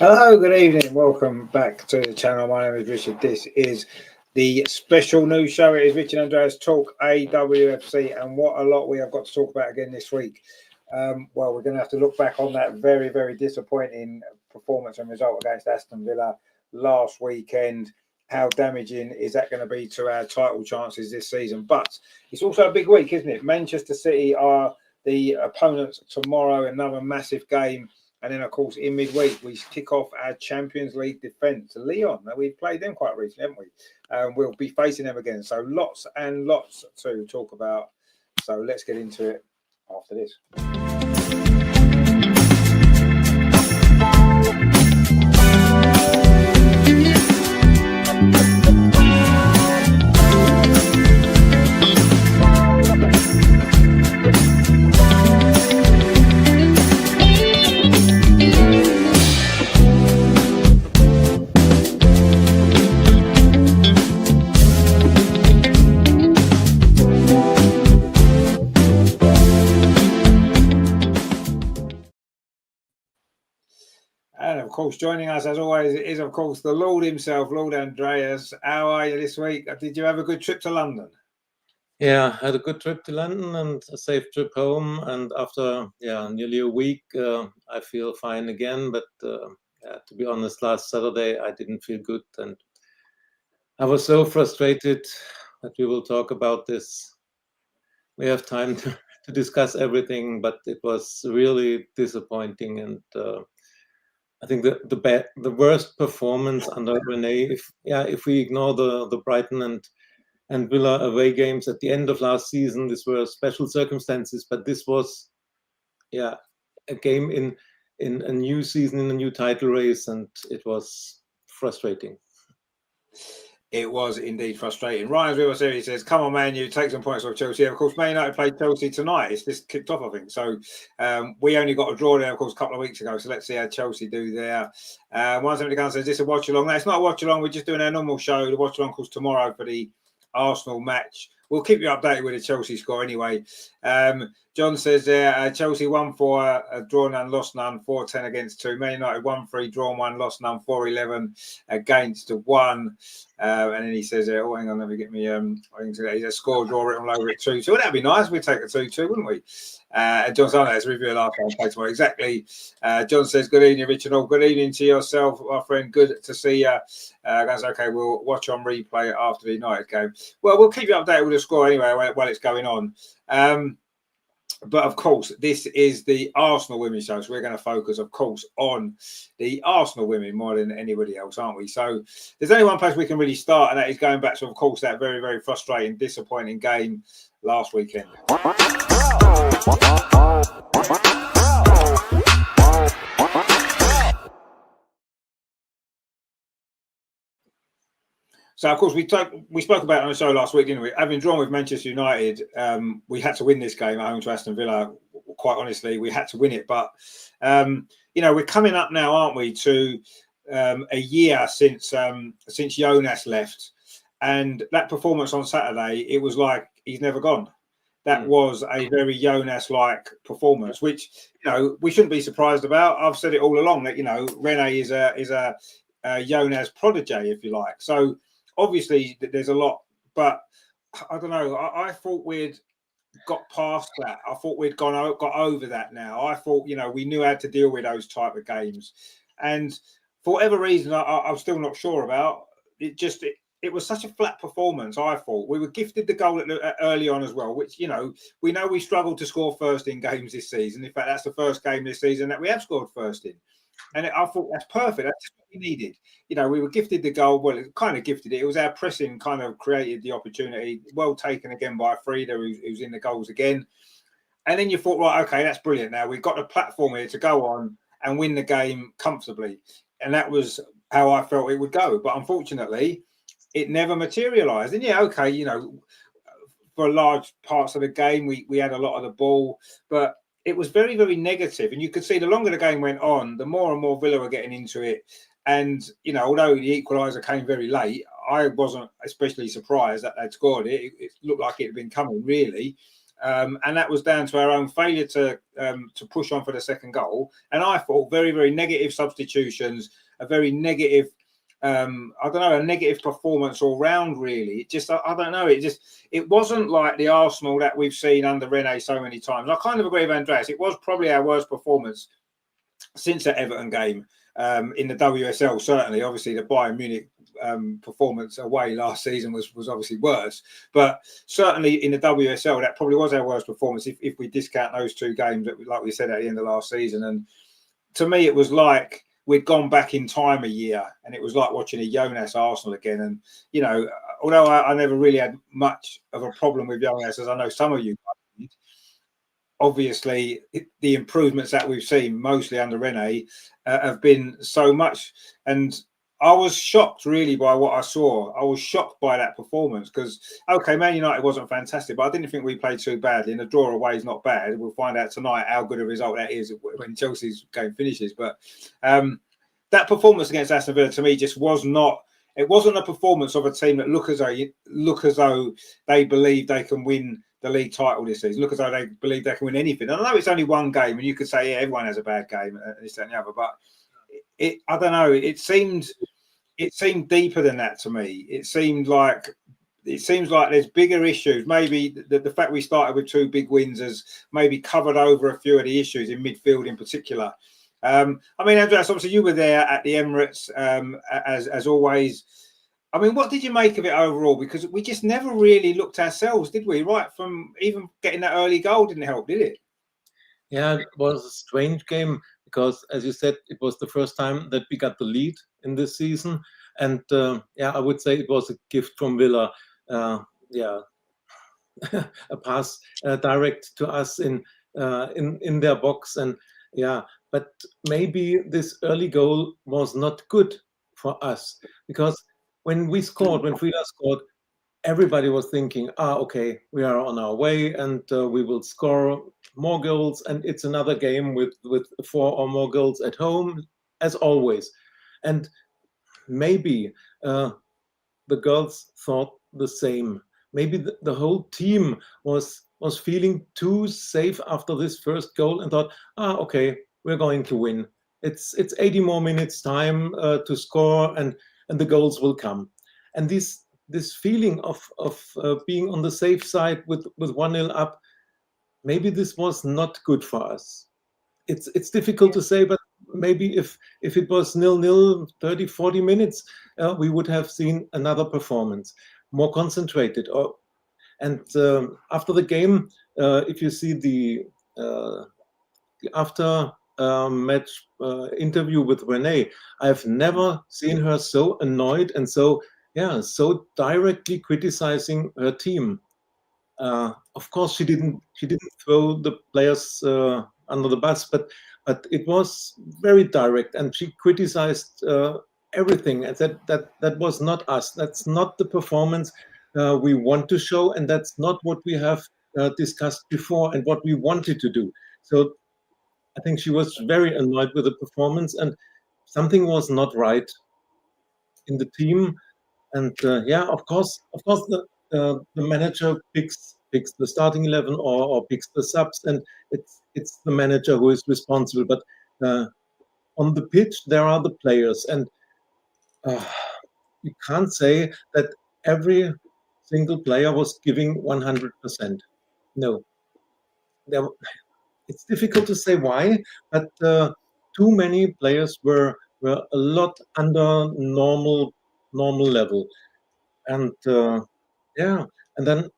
Hello, good evening. Welcome back to the channel. My name is Richard. This is the special news show. It is Richard and Andreas Talk Awfc, and what a lot we have got to talk about again this week. Well, we're going to have to look back on that very, very disappointing performance and result against Aston Villa last weekend. How damaging is that going to be to our title chances this season? But it's also a big week, isn't it? Manchester City are the opponents tomorrow, another massive game. And then, of course, in midweek, we kick off our Champions League defence, Lyon. Now, we've played them quite recently, haven't we? We'll be facing them again. So lots and lots to talk about. So let's get into it after this. And of course, joining us as always is, of course, the Lord himself, Lord Andreas. How are you this week? Did you have a good trip to London? Yeah, I had a good trip to London and a safe trip home. And after nearly a week, I feel fine again. But to be honest, last Saturday I didn't feel good, and I was so frustrated that we will talk about this. We have time to discuss everything, but it was really disappointing. And I think the worst performance under Rene, if we ignore the Brighton and Villa away games at the end of last season, these were special circumstances, but this was a game in a new season, in a new title race, and it was frustrating. It was indeed frustrating. Ryan's Real Series says, come on, Man, you take some points off Chelsea. Of course, Man United played Chelsea tonight. It's just kicked off, I think. So we only got a draw there, of course, a couple of weeks ago. So let's see how Chelsea do there. 170 Gun says, this is a watch along. No, it's not a watch along. We're just doing our normal show. The watch along calls tomorrow for the Arsenal match. We'll keep you updated with the Chelsea score anyway. John says Chelsea 1-4, draw none, lost none, 4-10 against 2. Man United 1-3, drawn 1, lost none, 4-11 against 1. And then he says, oh, hang on, let me get me. He's a score draw written all over it 2-2. Well, that'd be nice. We'd take a 2-2, wouldn't we? John says, let's review last time. Play tomorrow. Exactly. John says, good evening, Richard. Oh, good evening to yourself, my friend. Good to see you. Guys, okay, we'll watch on replay after the United game. Well, we'll keep you updated with the score anyway while it's going on. But of course, this is the Arsenal women's show. So we're going to focus, of course, on the Arsenal women more than anybody else, aren't we? So there's only one place we can really start, and that is going back to, of course, that very, very frustrating, disappointing game last weekend. So, of course, we spoke about it on the show last week, didn't we? Having drawn with Manchester United, we had to win this game at home to Aston Villa. Quite honestly, we had to win it. But, we're coming up now, aren't we, to a year since Jonas left. And that performance on Saturday, it was like he's never gone. That was a very Jonas-like performance, which, we shouldn't be surprised about. I've said it all along that, Rene is a Jonas protege, if you like. So, obviously, there's a lot, but I don't know. I thought we'd got past that. I thought we'd got over that now. I thought, we knew how to deal with those type of games. And for whatever reason, I'm still not sure about it. It was such a flat performance, I thought. We were gifted the goal early on as well, which, we know we struggled to score first in games this season. In fact, that's the first game this season that we have scored first in. And I thought that's perfect. That's just what we needed. We were gifted the goal. Well, it kind of gifted it. It was our pressing kind of created the opportunity. Well taken again by Frida, who's in the goals again. And then you thought, right, okay, that's brilliant. Now we've got a platform here to go on and win the game comfortably. And that was how I felt it would go. But unfortunately, it never materialised. And okay, for large parts of the game, we had a lot of the ball, but it was very, very negative. And you could see the longer the game went on, the more and more Villa were getting into it. And, although the equaliser came very late, I wasn't especially surprised that they'd scored it. It looked like it had been coming, really. and that was down to our own failure to push on for the second goal. And I thought very, very negative substitutions, a very negative, I don't know, a negative performance all round. Really, I don't know. It wasn't like the Arsenal that we've seen under Rene so many times. I kind of agree with Andreas. It was probably our worst performance since that Everton game in the WSL. Certainly, obviously, the Bayern Munich performance away last season was obviously worse, but certainly in the WSL that probably was our worst performance if we discount those two games that, like we said, at the end of last season. And to me, it was like we'd gone back in time a year, and it was like watching a Jonas Arsenal again. And you know, although I never really had much of a problem with Jonas, as I know some of you did, obviously the improvements that we've seen mostly under Rene have been so much. And I was shocked really by what I saw. I was shocked by that performance because, okay, Man United wasn't fantastic, but I didn't think we played too badly. And the draw away is not bad. We'll find out tonight how good a result that is when Chelsea's game finishes. But that performance against Aston Villa to me just was not. It wasn't a performance of a team that look as though they believe they can win the league title this season. Look as though they believe they can win anything. I know it's only one game, and you could say, yeah, everyone has a bad game, this, that, and the other. But I don't know. It seemed deeper than that to me. It seems like there's bigger issues. Maybe the fact we started with two big wins has maybe covered over a few of the issues in midfield in particular. I mean, Andreas, obviously you were there at the Emirates as always. I mean, what did you make of it overall? Because we just never really looked ourselves, did we? Right from even getting that early goal didn't help, did it? Yeah, it was a strange game because, as you said, it was the first time that we got the lead in this season. And I would say it was a gift from Villa. A pass direct to us in their box. And but maybe this early goal was not good for us because when Villa scored, everybody was thinking, okay, we are on our way and we will score more goals, and it's another game with 4 or more goals at home, as always. And maybe the girls thought the same. Maybe the whole team was feeling too safe after this first goal and thought, okay, we're going to win. It's 80 more minutes time to score, and the goals will come. And this feeling of being on the safe side with 1-0 up, maybe this was not good for us. It's difficult to say, but maybe if it was 0-0, 30, 40 minutes, we would have seen another performance, more concentrated. And after the game, if you see the after match interview with Renee, I've never seen her so annoyed and so directly criticizing her team. Of course, she didn't throw the players under the bus, but it was very direct, and she criticized everything and said that was not us. That's not the performance we want to show, and that's not what we have discussed before and what we wanted to do. So I think she was very annoyed with the performance, and something was not right in the team. And of course, the manager picks the starting 11 or picks the subs, and it's the manager who is responsible. But on the pitch, there are the players, and you can't say that every single player was giving 100%. No, it's difficult to say why, but too many players were a lot under normal level, and and then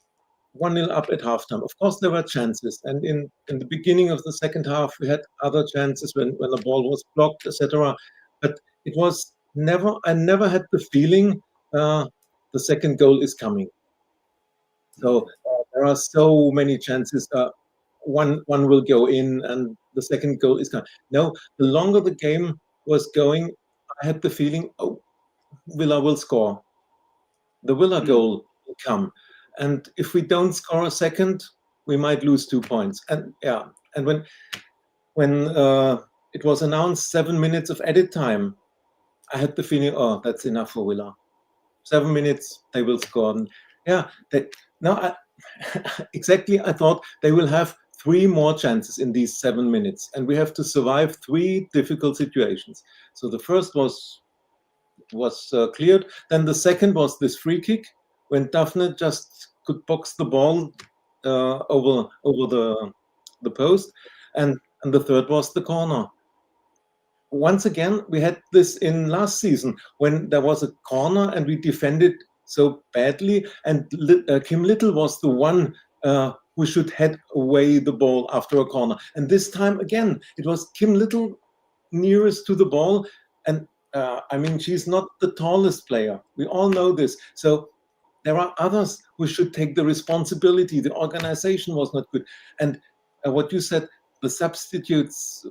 1-0 up at halftime. Of course, there were chances, and in the beginning of the second half, we had other chances when the ball was blocked, etc. But it was never. I never had the feeling the second goal is coming. So there are so many chances. One will go in, and the second goal is coming. No, the longer the game was going, I had the feeling, Villa will score. The Villa goal will come. And if we don't score a second, we might lose 2 points. And when it was announced 7 minutes of added time, I had the feeling, that's enough for Villa. 7 minutes, they will score. And exactly, I thought they will have 3 more chances in these 7 minutes, and we have to survive 3 difficult situations. So the first was cleared. Then the second was this free kick when Daphne just could box the ball over the post, and the third was the corner. Once again, we had this in last season when there was a corner and we defended so badly, and Kim Little was the one who should head away the ball after a corner. And this time again, it was Kim Little nearest to the ball, and I mean, she's not the tallest player. We all know this. So there are others who should take the responsibility. The organization was not good. And what you said, the substitutes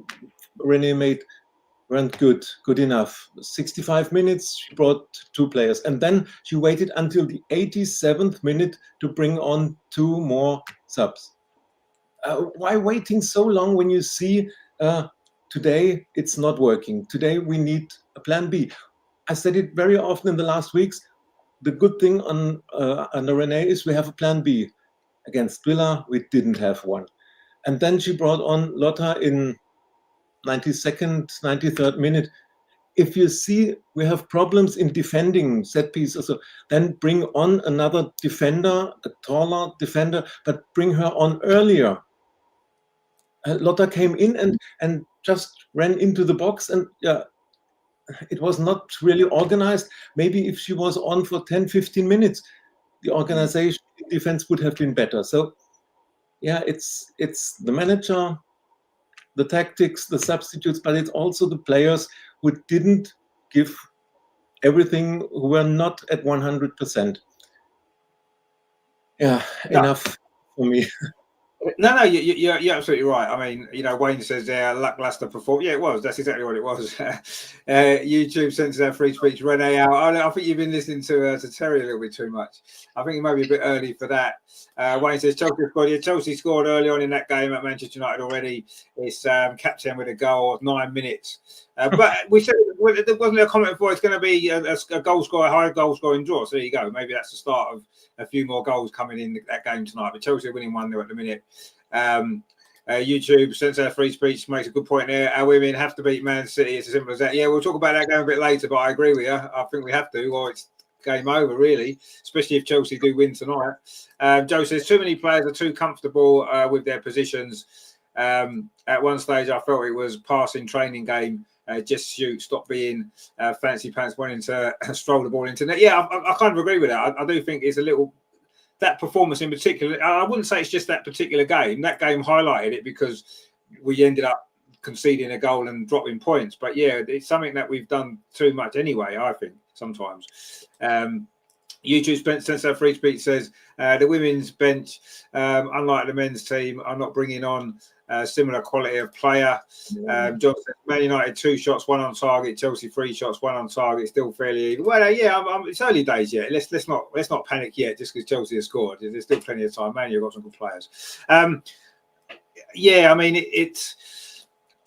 Renee made weren't good enough. 65 minutes, she brought 2 players. And then she waited until the 87th minute to bring on 2 more subs. Why waiting so long when you see today it's not working? Today we need a plan B. I said it very often in the last weeks. The good thing under Renee is we have a plan B. Against Villa, we didn't have one. And then she brought on Lotta in 92nd, 93rd minute. If you see we have problems in defending set pieces, then bring on another defender, a taller defender, but bring her on earlier. Lotta came in and just ran into the box, and it was not really organized. Maybe if she was on for 10, 15 minutes, the organization defense would have been better. So it's the manager, the tactics, the substitutes, but it's also the players who didn't give everything, who were not at 100%. Enough for me. No, you're absolutely right. I mean, Wayne says lackluster performance. Yeah, it was. That's exactly what it was. YouTube censors our free speech. Renee out. I think you've been listening to Terry a little bit too much. I think it may be a bit early for that. Wayne says Chelsea scored. Yeah, Chelsea scored early on in that game at Manchester United already. It's captain with a goal of 9 minutes. But we said there wasn't a comment before. It's going to be a goal scorer, high goal scoring draw. So there you go. Maybe that's the start of a few more goals coming in that game tonight. But Chelsea are winning 1-0 at the minute. YouTube, since our free speech, makes a good point there. Our women have to beat Man City. It's as simple as that. Yeah, we'll talk about that game a bit later, but I agree with you. I think we have to, or it's game over, really, especially if Chelsea do win tonight. Joe says too many players are too comfortable with their positions. At one stage, I felt it was passing training game. Just shoot, stop being fancy pants, wanting to stroll the ball into net. Yeah, I kind of agree with that. I do think it's a little, that performance in particular, I wouldn't say it's just that particular game. That game highlighted it because we ended up conceding a goal and dropping points. But yeah, it's something that we've done too much anyway, I think, sometimes. YouTube Sensor Free Speech says the women's bench, unlike the men's team, are not bringing on similar quality of player. John says Man United 2 shots, 1 on target. Chelsea 3 shots, 1 on target. Still fairly even. Well, it's early days yet. Let's not panic yet just because Chelsea has scored. There's still plenty of time. Man, you've got some good players. I mean it's.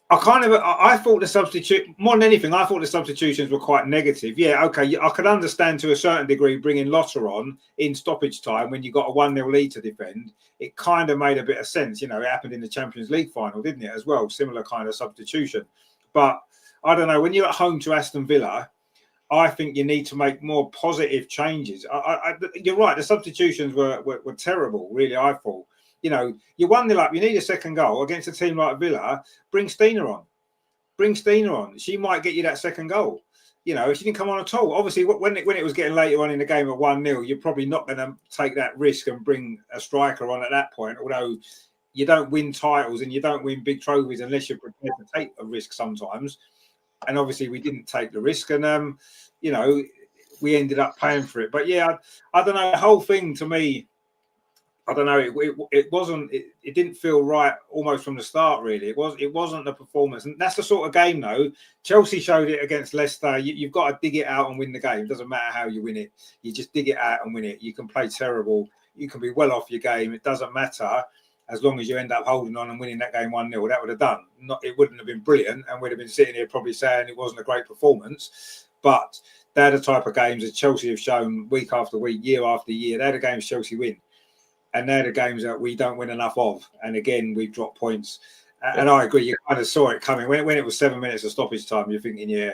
I thought the substitute, more than anything, I thought the substitutions were quite negative. Yeah, okay, I could understand to a certain degree bringing Lotta on in stoppage time when you got a 1-0 lead to defend. It kind of made a bit of sense. It happened in the Champions League final, didn't it, as well? Similar kind of substitution. But I don't know, when you're at home to Aston Villa, I think you need to make more positive changes. You're right, the substitutions were terrible, really, I thought. You're 1-0 up. You need a second goal against a team like Villa. Bring Stina on. She might get you that second goal. If she didn't come on at all. Obviously, when it was getting later on in the game at 1-0, you're probably not going to take that risk and bring a striker on at that point. Although you don't win titles and you don't win big trophies unless you're prepared to take a risk sometimes. And obviously, we didn't take the risk, and we ended up paying for it. But yeah, I don't know. The whole thing to me, I don't know. It wasn't. It didn't feel right almost from the start. Really, it wasn't the performance, and that's the sort of game. Though Chelsea showed it against Leicester. You've got to dig it out and win the game. It doesn't matter how you win it. You just dig it out and win it. You can play terrible. You can be well off your game. It doesn't matter as long as you end up holding on and winning that game 1-0. That would have done. It wouldn't have been brilliant, and we'd have been sitting here probably saying it wasn't a great performance. But they're the type of games that Chelsea have shown week after week, year after year. They're the games Chelsea win. and they're the games that we don't win enough of. And again, we've dropped points. And I agree, you kind of saw it coming. When it was 7 minutes of stoppage time, you're thinking, yeah,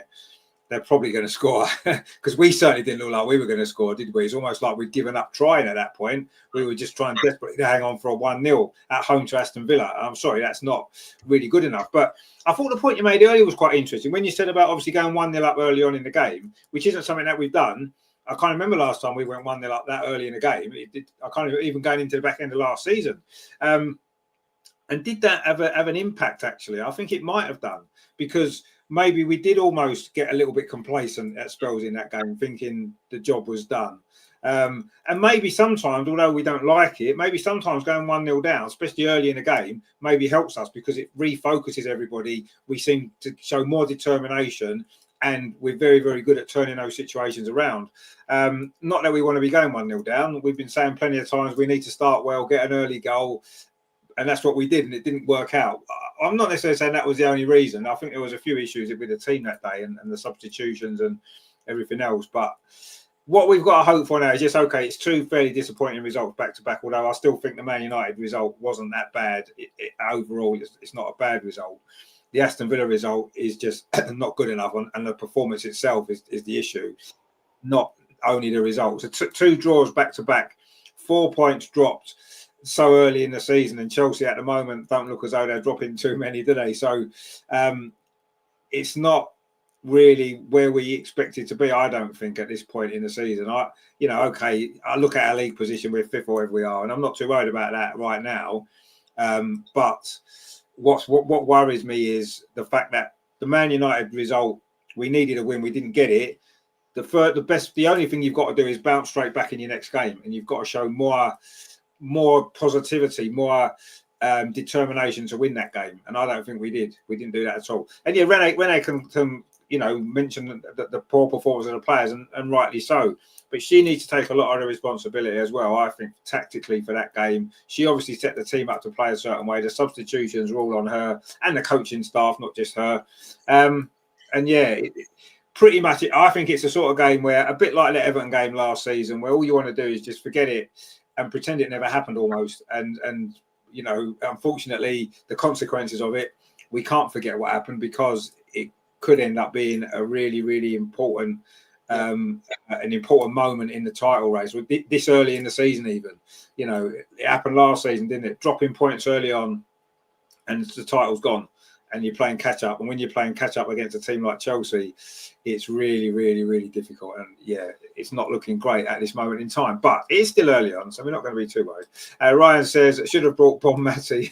they're probably going to score, because we certainly didn't look like we were going to score, did we? It's almost like we'd given up trying at that point. We were just trying desperately to hang on for a 1-0 at home to Aston Villa. I'm sorry, that's not really good enough. But I thought the point you made earlier was quite interesting. When you said about obviously going 1-0 up early on in the game, which isn't something that we've done. I can't remember last time we went 1-0 up that early in the game. I can't even going into the back end of last season. And did that have an impact, actually? I think it might have done, because maybe we did almost get a little bit complacent at spells in that game, thinking the job was done. And maybe sometimes, although we don't like it, maybe sometimes going 1-0 down, especially early in the game, maybe helps us, because it refocuses everybody. We seem to show more determination, and we're very, very good at turning those situations around. Not that we want to be going 1-0 down. We've been saying plenty of times we need to start well, get an early goal. And that's what we did, and it didn't work out. I'm not necessarily saying that was the only reason. I think there was a few issues with the team that day, and the substitutions and everything else. But what we've got to hope for now is just, okay, it's two fairly disappointing results back to back, although I still think the Man United result wasn't that bad. Overall, it's not a bad result. The Aston Villa result is just not good enough, and the performance itself is the issue, not only the results. So two draws back to back, 4 points dropped so early in the season, and Chelsea at the moment don't look as though they're dropping too many, do they? So it's not really where we expected to be, I don't think, at this point in the season. I look at our league position, we're fifth or wherever we are, and I'm not too worried about that right now. But what worries me is the fact that the Man United result, we needed a win, we didn't get it. The only thing you've got to do is bounce straight back in your next game, and you've got to show more positivity, more determination to win that game. And I don't think we did. We didn't do that at all. And yeah, Renee can mention the poor performance of the players, and rightly so. But she needs to take a lot of the responsibility as well, I think, tactically for that game. She obviously set the team up to play a certain way. The substitutions are all on her, and the coaching staff, not just her. And yeah, pretty much, I think it's a sort of game where, a bit like the Everton game last season, where all you want to do is just forget it and pretend it never happened almost. And unfortunately, the consequences of it, we can't forget what happened, because it could end up being a really, really important an important moment in the title race. This early in the season, even, it happened last season, didn't it? Dropping points early on, and the title's gone, and you're playing catch up. And when you're playing catch up against a team like Chelsea, it's really, really, really difficult. And yeah, it's not looking great at this moment in time, but it's still early on, so we're not going to be too worried. Ryan says, should have brought Bon Matty.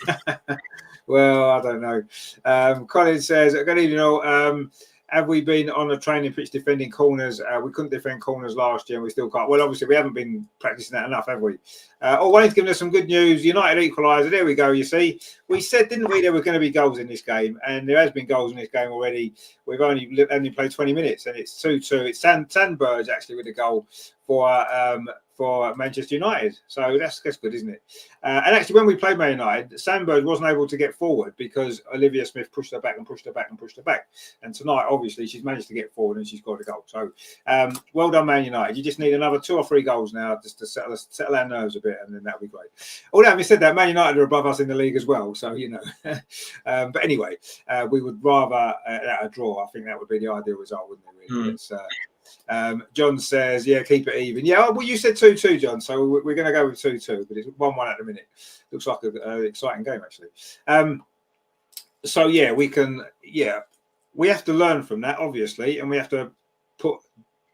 Well, I don't know. Colin says, good evening all. Have we been on a training pitch defending corners? We couldn't defend corners last year, and we still can't. Well, obviously, we haven't been practicing that enough, have we? Wayne's giving us some good news. United equaliser. There we go, you see. We said, didn't we, there were going to be goals in this game, and there has been goals in this game already. We've only played 20 minutes, and it's 2-2. It's Sandberg, actually, with the goal for Manchester United. So that's good, isn't it? And actually, when we played Man United, Sandberg wasn't able to get forward because Olivia Smith pushed her back and pushed her back and pushed her back. And tonight, obviously, she's managed to get forward and she's got a goal. So well done, Man United. You just need another 2 or 3 goals now just to settle our nerves a bit, and then that'll be great. Although, having said that, Man United are above us in the league as well. So, but anyway, we would rather a draw. I think that would be the ideal result, wouldn't it, really? John says, yeah, keep it even. Yeah, well, you said 2-2, John, so we're going to go with 2-2, but it's 1-1 at the minute. Looks like an exciting game, actually. So yeah, we have to learn from that, obviously, and we have to put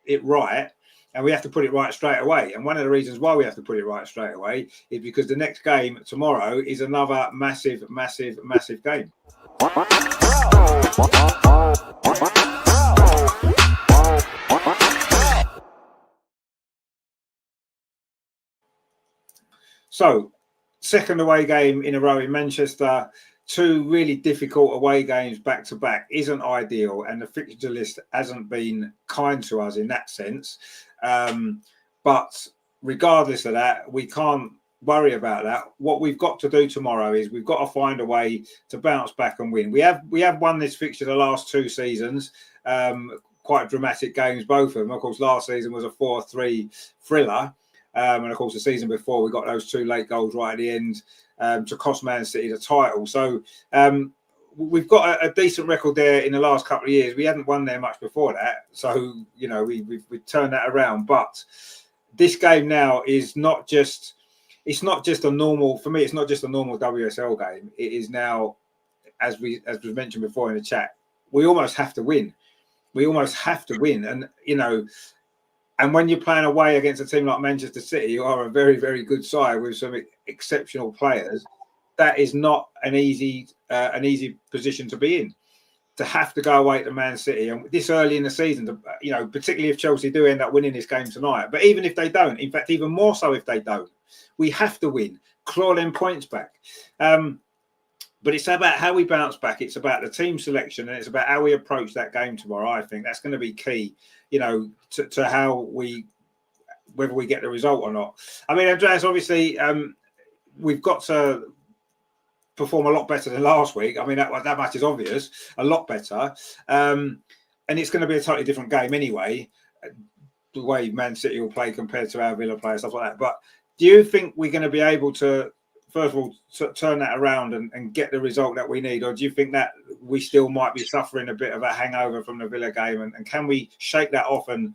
it right, and we have to put it right straight away. And one of the reasons why we have to put it right straight away is because the next game tomorrow is another massive, massive, massive game. So, second away game in a row in Manchester, 2 really difficult away games back to back isn't ideal, and the fixture list hasn't been kind to us in that sense. But regardless of that, we can't worry about that. What we've got to do tomorrow is we've got to find a way to bounce back and win. We have won this fixture the last 2 seasons, quite dramatic games, both of them. Of course, last season was a 4-3 thriller. And of course, the season before, we got those 2 late goals right at the end to cost Man City the title. So we've got a decent record there in the last couple of years. We hadn't won there much before that. So, you know, we've turned that around. But this game now is not just, it's not just a normal, for me, it's not just a normal WSL game. It is now, as was mentioned before in the chat, we almost have to win. We almost have to win. And, you know, and when you're playing away against a team like Manchester City, you are a very, very good side with some exceptional players. That is not an easy position to be in. To have to go away to Man City and this early in the season, to, you know, particularly if Chelsea do end up winning this game tonight. But even if they don't, in fact, even more so if they don't, we have to win, claw them points back. But it's about how we bounce back. It's about the team selection, and it's about how we approach that game tomorrow. I think that's going to be key, you know, to how whether we get the result or not. I mean, Andreas, obviously, we've got to perform a lot better than last week. I mean, that much is obvious, a lot better. And it's going to be a totally different game anyway, the way Man City will play compared to our Villa play, stuff like that. But do you think we're going to be able to, first of all, turn that around and get the result that we need? Or do you think that we still might be suffering a bit of a hangover from the Villa game? And can we shake that off and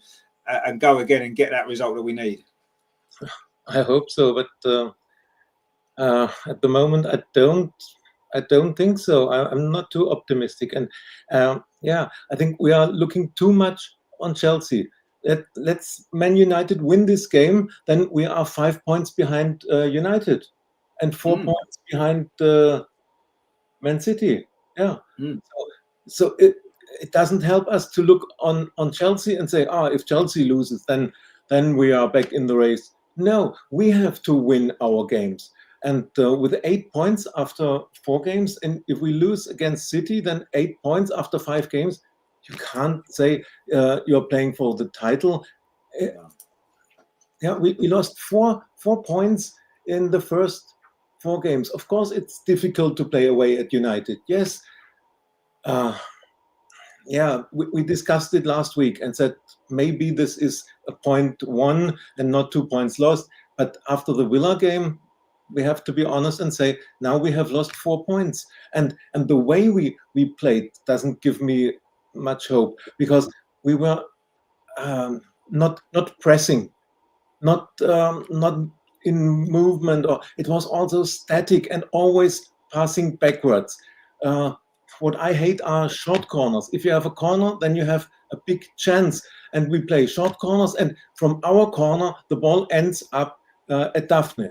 go again and get that result that we need? I hope so, but at the moment, I don't think so. I'm not too optimistic, and I think we are looking too much on Chelsea. Let's Man United win this game, then we are 5 points behind United, and 4 points behind Man City. Yeah, so it doesn't help us to look on Chelsea and say, if Chelsea loses, then we are back in the race. No, we have to win our games. And with 8 points after 4 games, and if we lose against City, then 8 points after 5 games, you can't say you're playing for the title. We lost four points in the first 4 games. Of course, it's difficult to play away at United. Yes. We discussed it last week and said maybe this is a point won and not 2 points lost. But after the Villa game, we have to be honest and say now we have lost 4 points, and the way we played doesn't give me much hope, because we were not pressing, not in movement, or it was also static and always passing backwards. What I hate are short corners. If you have a corner, then you have a big chance, and we play short corners, and from our corner the ball ends up at Daphne,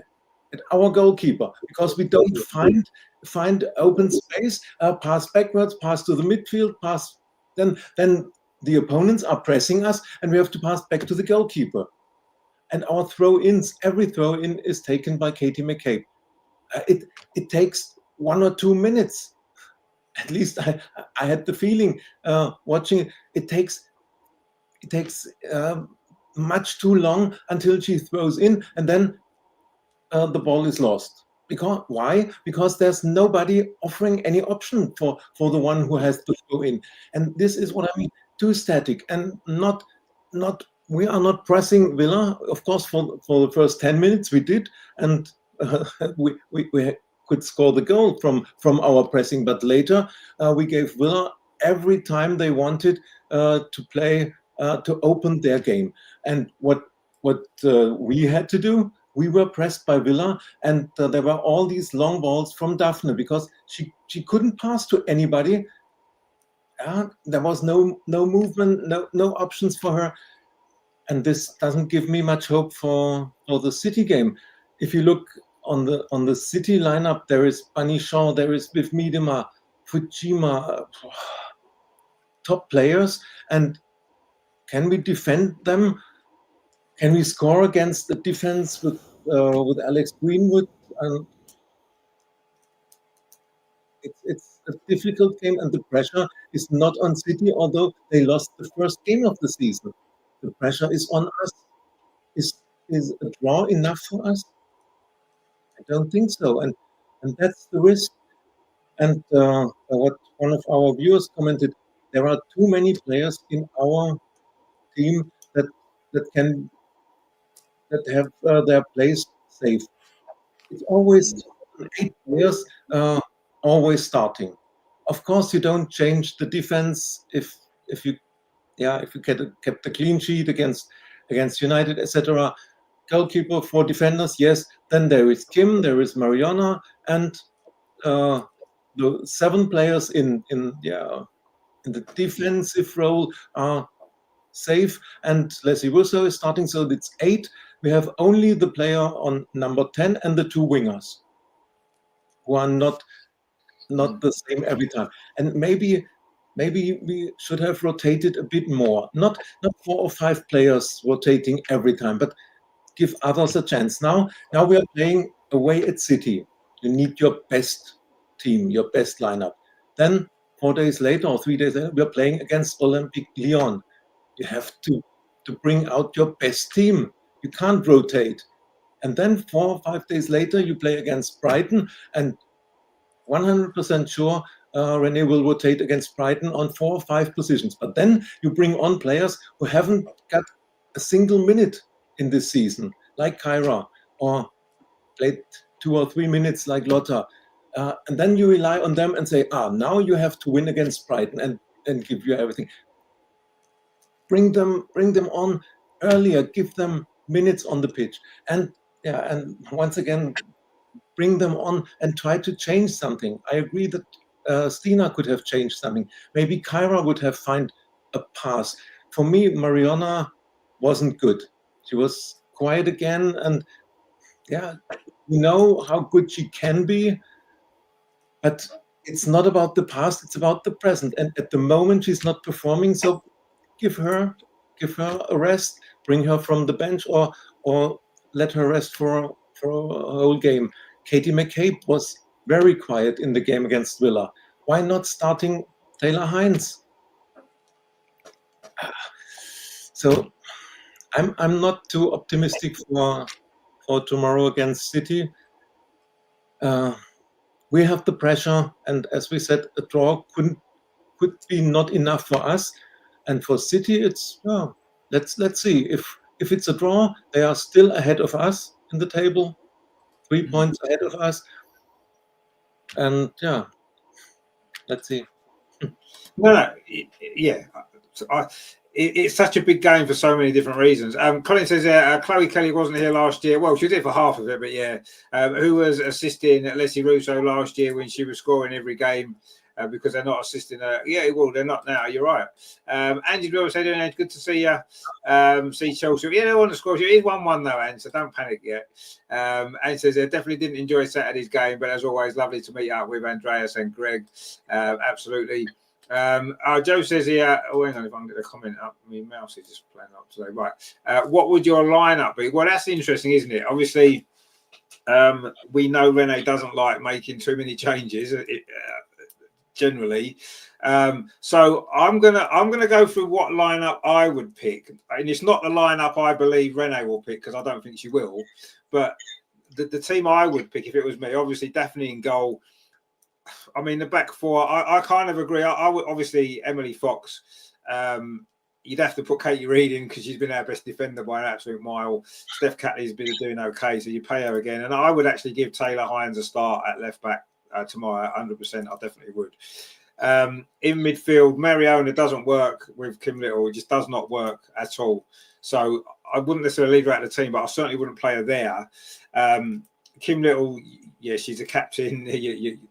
at our goalkeeper, because we don't find open space, pass backwards, pass to the midfield, pass. Then the opponents are pressing us, and we have to pass back to the goalkeeper. And our throw-ins, every throw-in is taken by Katie McCabe. It takes 1 or 2 minutes. At least I had the feeling watching it. It takes much too long until she throws in, and then the ball is lost. Why? Because there's nobody offering any option for the one who has to throw in. And this is what I mean, too static, and not we are not pressing Villa. Of course, for the first 10 minutes we did, and we could score the goal from our pressing. But later we gave Villa every time they wanted to play, to open their game. And what we had to do, we were pressed by Villa, and there were all these long balls from Daphne, because she couldn't pass to anybody. There was no movement, no options for her. And this doesn't give me much hope for the City game. If you look on the City lineup, there is Bunny Shaw, there is Biff Miedema, Fujima, top players. And can we defend them? Can we score against the defense with Alex Greenwood? It's a difficult game, and the pressure is not on City, although they lost the first game of the season. The pressure is on us. Is a draw enough for us? I don't think so, and that's the risk. And what one of our viewers commented, there are too many players in our team that can that have their place safe. It's always 8 players, always starting. Of course, you don't change the defense if you kept a clean sheet against United, etc. Goalkeeper, 4 defenders, yes. Then there is Kim, there is Mariona, and the 7 players in the defensive role are safe, and Leslie Russo is starting, so it's 8. We have only the player on number 10 and the 2 wingers who are not the same every time. And maybe we should have rotated a bit more. Not 4 or 5 players rotating every time, but give others a chance. Now we are playing away at City. You need your best team, your best lineup. Then 4 days later or 3 days later, we are playing against Olympique Lyon. You have to bring out your best team. You can't rotate. And then 4 or 5 days later, you play against Brighton, and 100% sure Rene will rotate against Brighton on 4 or 5 positions. But then you bring on players who haven't got a single minute in this season, like Kyra, or played 2 or 3 minutes like Lotta. And then you rely on them and say, now you have to win against Brighton and give you everything. Bring them on earlier, give them minutes on the pitch. And once again, bring them on and try to change something. I agree that Stina could have changed something. Maybe Kyra would have found a pass. For me, Mariona wasn't good. She was quiet again, and we know how good she can be, but it's not about the past, it's about the present. And at the moment, she's not performing, so give her a rest, bring her from the bench, or let her rest for a whole game. Katie McCabe was very quiet in the game against Villa. Why not starting Taylor Hines? So I'm not too optimistic for tomorrow against City. We have the pressure, and as we said, a draw could be not enough for us. And for City, it's let's see. If it's a draw, they are still ahead of us in the table, 3 points ahead of us. And let's see. It's such a big game for so many different reasons. Colin says Chloe Kelly wasn't here last year. Well, she was here for half of it, but who was assisting Leslie Russo last year when she was scoring every game? Because they're not assisting her. Well, they're not now. You're right. Angie Bill said, good to see you. See Chelsea. They want to score. It is 1-1 though, Anne, so don't panic yet. Anne says, I definitely didn't enjoy Saturday's game, but as always, lovely to meet up with Andreas and Greg. Absolutely. Joe says here, hang on, if I can get a comment up. My mouse is just playing up today. Right. What would your lineup be? Well, that's interesting, isn't it? Obviously, we know Rene doesn't like making too many changes. Generally, so I'm gonna go through what lineup I would pick, and it's not the lineup I believe Rene will pick because I don't think she will, but the team I would pick if it was me, obviously Daphne in goal. I mean the back 4, I kind of agree. I would obviously Emily Fox. You'd have to put Katie Reid in because she's been our best defender by an absolute mile. Steph Catley's been doing okay, so you pay her again, and I would actually give Taylor Hines a start at left back. Tomorrow, 100%, I definitely would. In midfield, Mariona doesn't work with Kim Little. It just does not work at all. So I wouldn't necessarily leave her out of the team, but I certainly wouldn't play her there. Kim Little, she's a captain.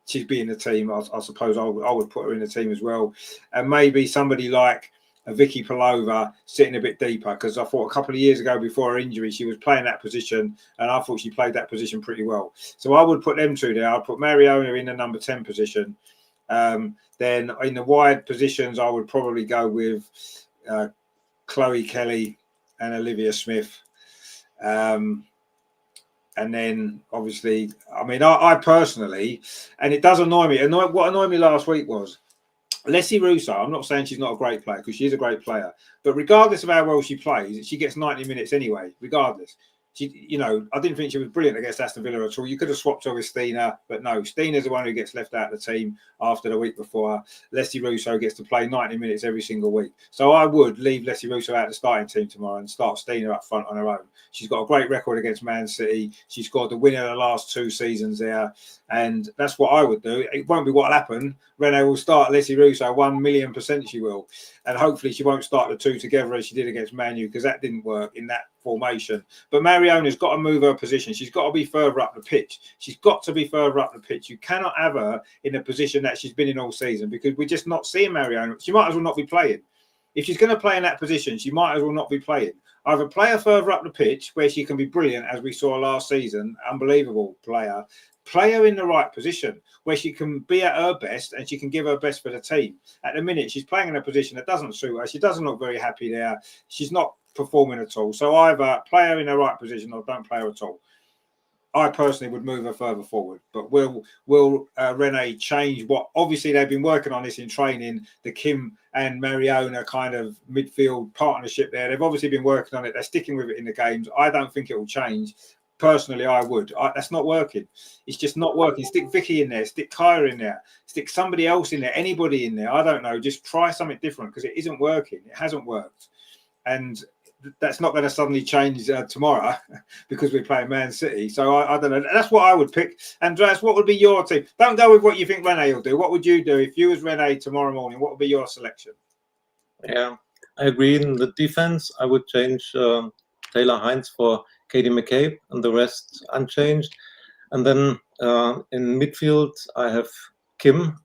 She'd be in the team. I suppose I would put her in the team as well. And maybe somebody like Vicky Pelova sitting a bit deeper, because I thought a couple of years ago before her injury she was playing that position and I thought she played that position pretty well. So I would put them two there. I'd put Mariona in the number 10 position. Then in the wide positions I would probably go with Chloe Kelly and Olivia Smith. And then obviously, I mean, I personally, and it does annoy me. What annoyed me last week was Leslie Russo. I'm not saying she's not a great player because she is a great player, but regardless of how well she plays, she gets 90 minutes anyway, regardless. I didn't think she was brilliant against Aston Villa at all. You could have swapped her with Stina, but no, Stina's the one who gets left out of the team after the week before. Leslie Russo gets to play 90 minutes every single week. So I would leave Leslie Russo out of the starting team tomorrow and start Stina up front on her own. She's got a great record against Man City. She's scored the winner the last 2 seasons there. And that's what I would do. It won't be what'll happen. Renee will start Leslie Russo 1,000,000% she will. And hopefully she won't start the 2 together as she did against Man U, because that didn't work in that formation. But Mariona's got to move her position. She's got to be further up the pitch. She's got to be further up the pitch. You cannot have her in a position that she's been in all season, because we're just not seeing Mariona. She might as well not be playing. If she's going to play in that position, she might as well not be playing. Either play her further up the pitch where she can be brilliant, as we saw last season, unbelievable player. Play her in the right position where she can be at her best and she can give her best for the team. At the minute, she's playing in a position that doesn't suit her. She doesn't look very happy there. She's not performing at all. So either play her in the right position or don't play her at all. I personally would move her further forward. But will Renee change what? Obviously, they've been working on this in training, the Kim and Mariona kind of midfield partnership there. They've obviously been working on it. They're sticking with it in the games. I don't think it will change. Personally, I would. That's not working. It's just not working. Stick Vicky in there. Stick Kyra in there. Stick somebody else in there. Anybody in there. I don't know. Just try something different, because it isn't working. It hasn't worked. And that's not going to suddenly change tomorrow because we're playing Man City. So I don't know. That's what I would pick. Andreas, what would be your team? Don't go with what you think Renee will do. What would you do if you was Renee tomorrow morning? What would be your selection? Yeah, I agree. In the defense, I would change Taylor Hines for Katie McCabe and the rest unchanged. And then in midfield, I have Kim.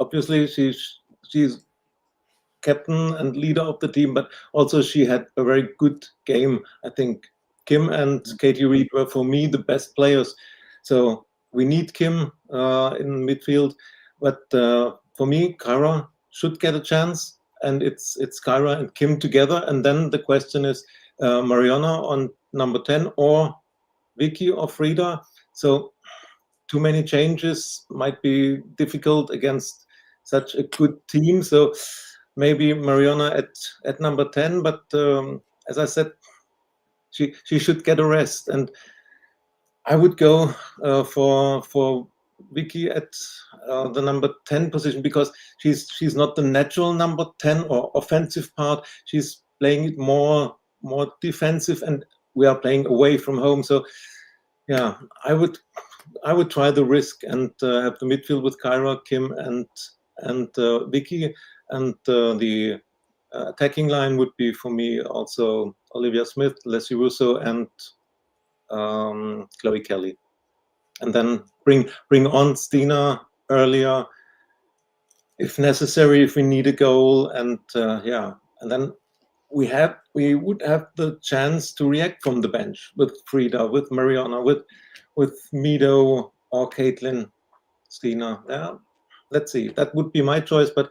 Obviously, she's captain and leader of the team, but also she had a very good game. I think Kim and Katie Reed were, for me, the best players. So we need Kim in midfield. But for me, Kyra should get a chance. And it's Kyra and Kim together. And then the question is Mariona on number 10 or Vicky or Frida. So too many changes might be difficult against such a good team. So maybe Mariona at number 10. But as I said, she should get a rest. And I would go for Vicky at the number 10 position, because she's not the natural number 10 or offensive part. She's playing it more defensive, and we are playing away from home. So yeah, I would try the risk and have the midfield with Kyra, Kim, and Vicky, and the attacking line would be for me also Olivia Smith, Leslie Russo, and Chloe Kelly. And then bring on Stina earlier if necessary, if we need a goal. And and then we would have the chance to react from the bench with Frida, with Mariona, with Mido or Caitlin, Stina. Yeah, let's see. That would be my choice, but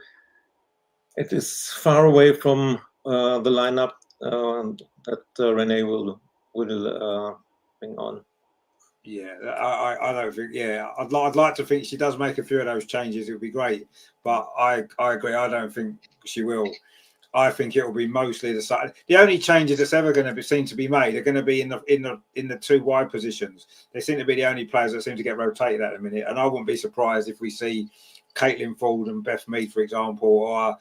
it is far away from the lineup that Renee will bring on. Yeah, I don't think. Yeah, I'd like to think she does make a few of those changes. It would be great, but I agree. I don't think she will. I think it will be mostly the side. The only changes that's ever going to be seen to be made are going to be in the 2 wide positions. They seem to be the only players that seem to get rotated at the minute, and I wouldn't be surprised if we see Caitlin Ford and Beth Mead, for example, or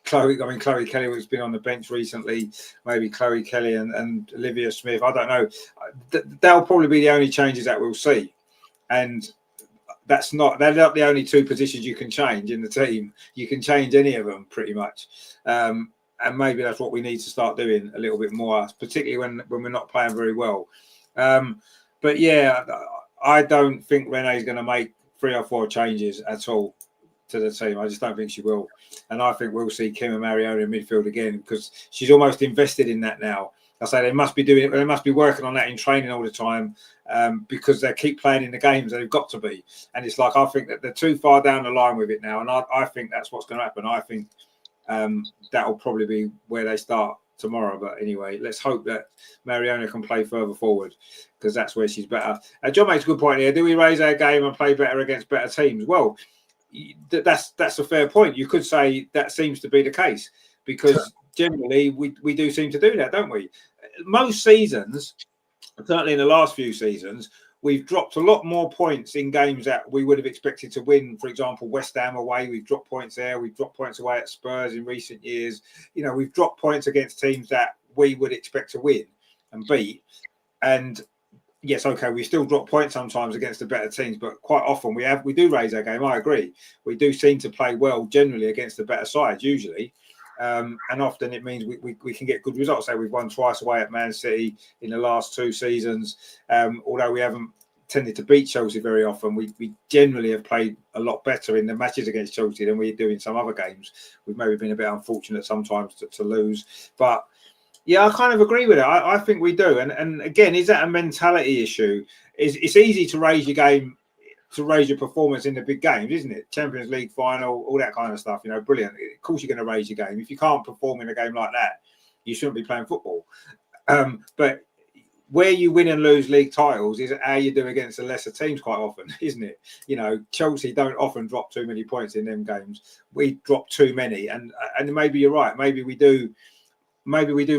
Chloe Kelly, who's been on the bench recently, maybe Chloe Kelly and Olivia Smith. I don't know. They'll probably be the only changes that we'll see. And they're not the only 2 positions you can change in the team. You can change any of them pretty much. And maybe that's what we need to start doing a little bit more, particularly when we're not playing very well. But yeah, I don't think Renee's going to make 3 or 4 changes at all to the team. I just don't think she will. And I think we'll see Kim and Mariona in midfield again, because she's almost invested in that now. I say they must be working on that in training all the time, because they keep playing in the games. They've got to be. And it's like, I think that they're too far down the line with it now. And I think that's what's going to happen. I think that will probably be where they start tomorrow. But anyway, let's hope that Mariona can play further forward, because that's where she's better. John makes a good point here. Do we raise our game and play better against better teams? Well, that's a fair point. You could say that seems to be the case, because generally we do seem to do that, don't we? most seasons, certainly in the last few seasons, we've dropped a lot more points in games that we would have expected to win. For example, West Ham away, we've dropped points there. We've dropped points away at Spurs in recent years. You know, we've dropped points against teams that we would expect to win and beat. And yes, okay, we still drop points sometimes against the better teams, but quite often we do raise our game. I agree. We do seem to play well generally against the better sides usually. And often it means we can get good results. So we've won twice away at Man City in the last 2 seasons. Although we haven't tended to beat Chelsea very often, we generally have played a lot better in the matches against Chelsea than we do in some other games. We've maybe been a bit unfortunate sometimes to lose. But yeah, I kind of agree with it. I think we do. And again, is that a mentality issue? It's easy to raise your game, to raise your performance in the big games, isn't it? Champions League final, all that kind of stuff, you know, brilliant. Of course you're going to raise your game. If you can't perform in a game like that, you shouldn't be playing football. But where you win and lose league titles is how you do against the lesser teams quite often, isn't it? You know, Chelsea don't often drop too many points in them games. We drop too many. And maybe you're right. Maybe we do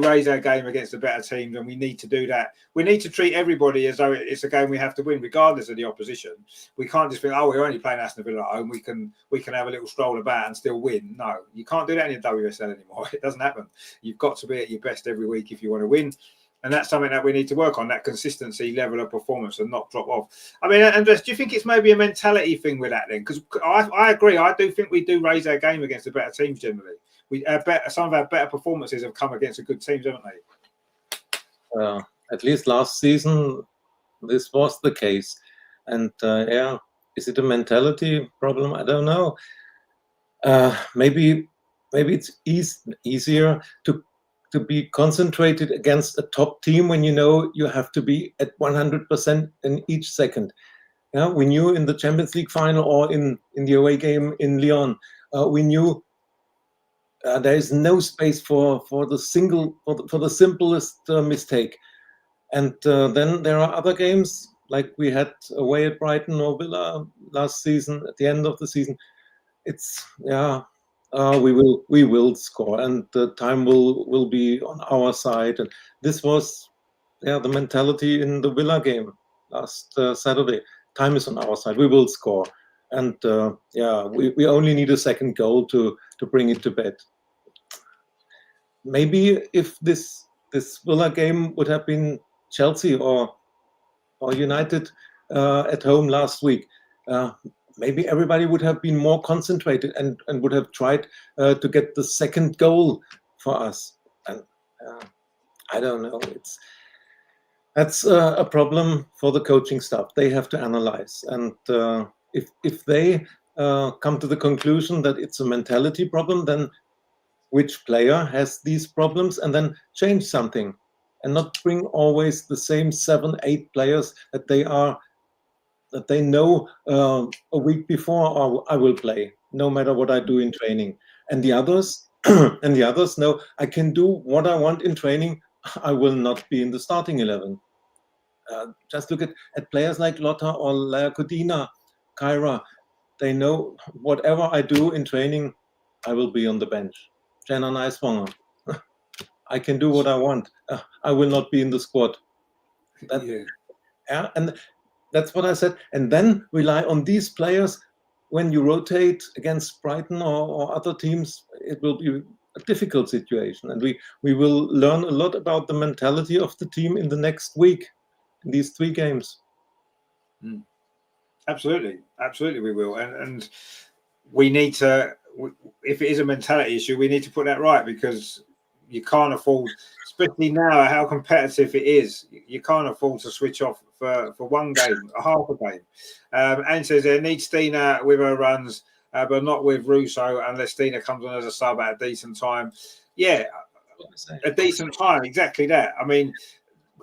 raise our game against the better teams, and we need to do that. We need to treat everybody as though it's a game we have to win, regardless of the opposition. We can't just think, oh, we're only playing Aston Villa at home. We can have a little stroll about and still win. No, you can't do that in the WSL anymore. It doesn't happen. You've got to be at your best every week if you want to win. And that's something that we need to work on, that consistency level of performance and not drop off. I mean, Andreas, do you think it's maybe a mentality thing with that then? Because I agree. I do think we do raise our game against the better teams generally. Some of our better performances have come against the good teams, haven't they? At least last season, this was the case. And is it a mentality problem? I don't know. Maybe it's easier to be concentrated against a top team when you know you have to be at 100% in each second. Yeah, we knew in the Champions League final or in the away game in Lyon, we knew there is no space for the simplest mistake. And then there are other games like we had away at Brighton or Villa last season. At the end of the season, it's we will score, and the time will be on our side. And this was the mentality in the Villa game last Saturday. Time is on our side. We will score. And we only need a second goal to bring it to bed. Maybe if this Villa game would have been Chelsea or United at home last week, maybe everybody would have been more concentrated and would have tried to get the second goal for us. And I don't know. That's a problem for the coaching staff. They have to analyze, and if they come to the conclusion that it's a mentality problem, then which player has these problems, and then change something, and not bring always the same 7-8 players that they know a week before I will play, no matter what I do in training. And the others know I can do what I want in training. I will not be in the starting 11. Just look at players like Lotta or Lakodina, Kyra. They know whatever I do in training, I will be on the bench. Jenna Neiswanger, I can do what I want. I will not be in the squad. And that's what I said. And then rely on these players. When you rotate against Brighton or other teams, it will be a difficult situation. And we will learn a lot about the mentality of the team in the next week, in these 3 games. Absolutely we will. And we need to, if it is a mentality issue, we need to put that right, because you can't afford, especially now how competitive it is, you can't afford to switch off for one game, half a game. And says there needs Stina with her runs, but not with Russo unless Stina comes on as a sub at a decent time. Yeah, a decent time, exactly that. I mean,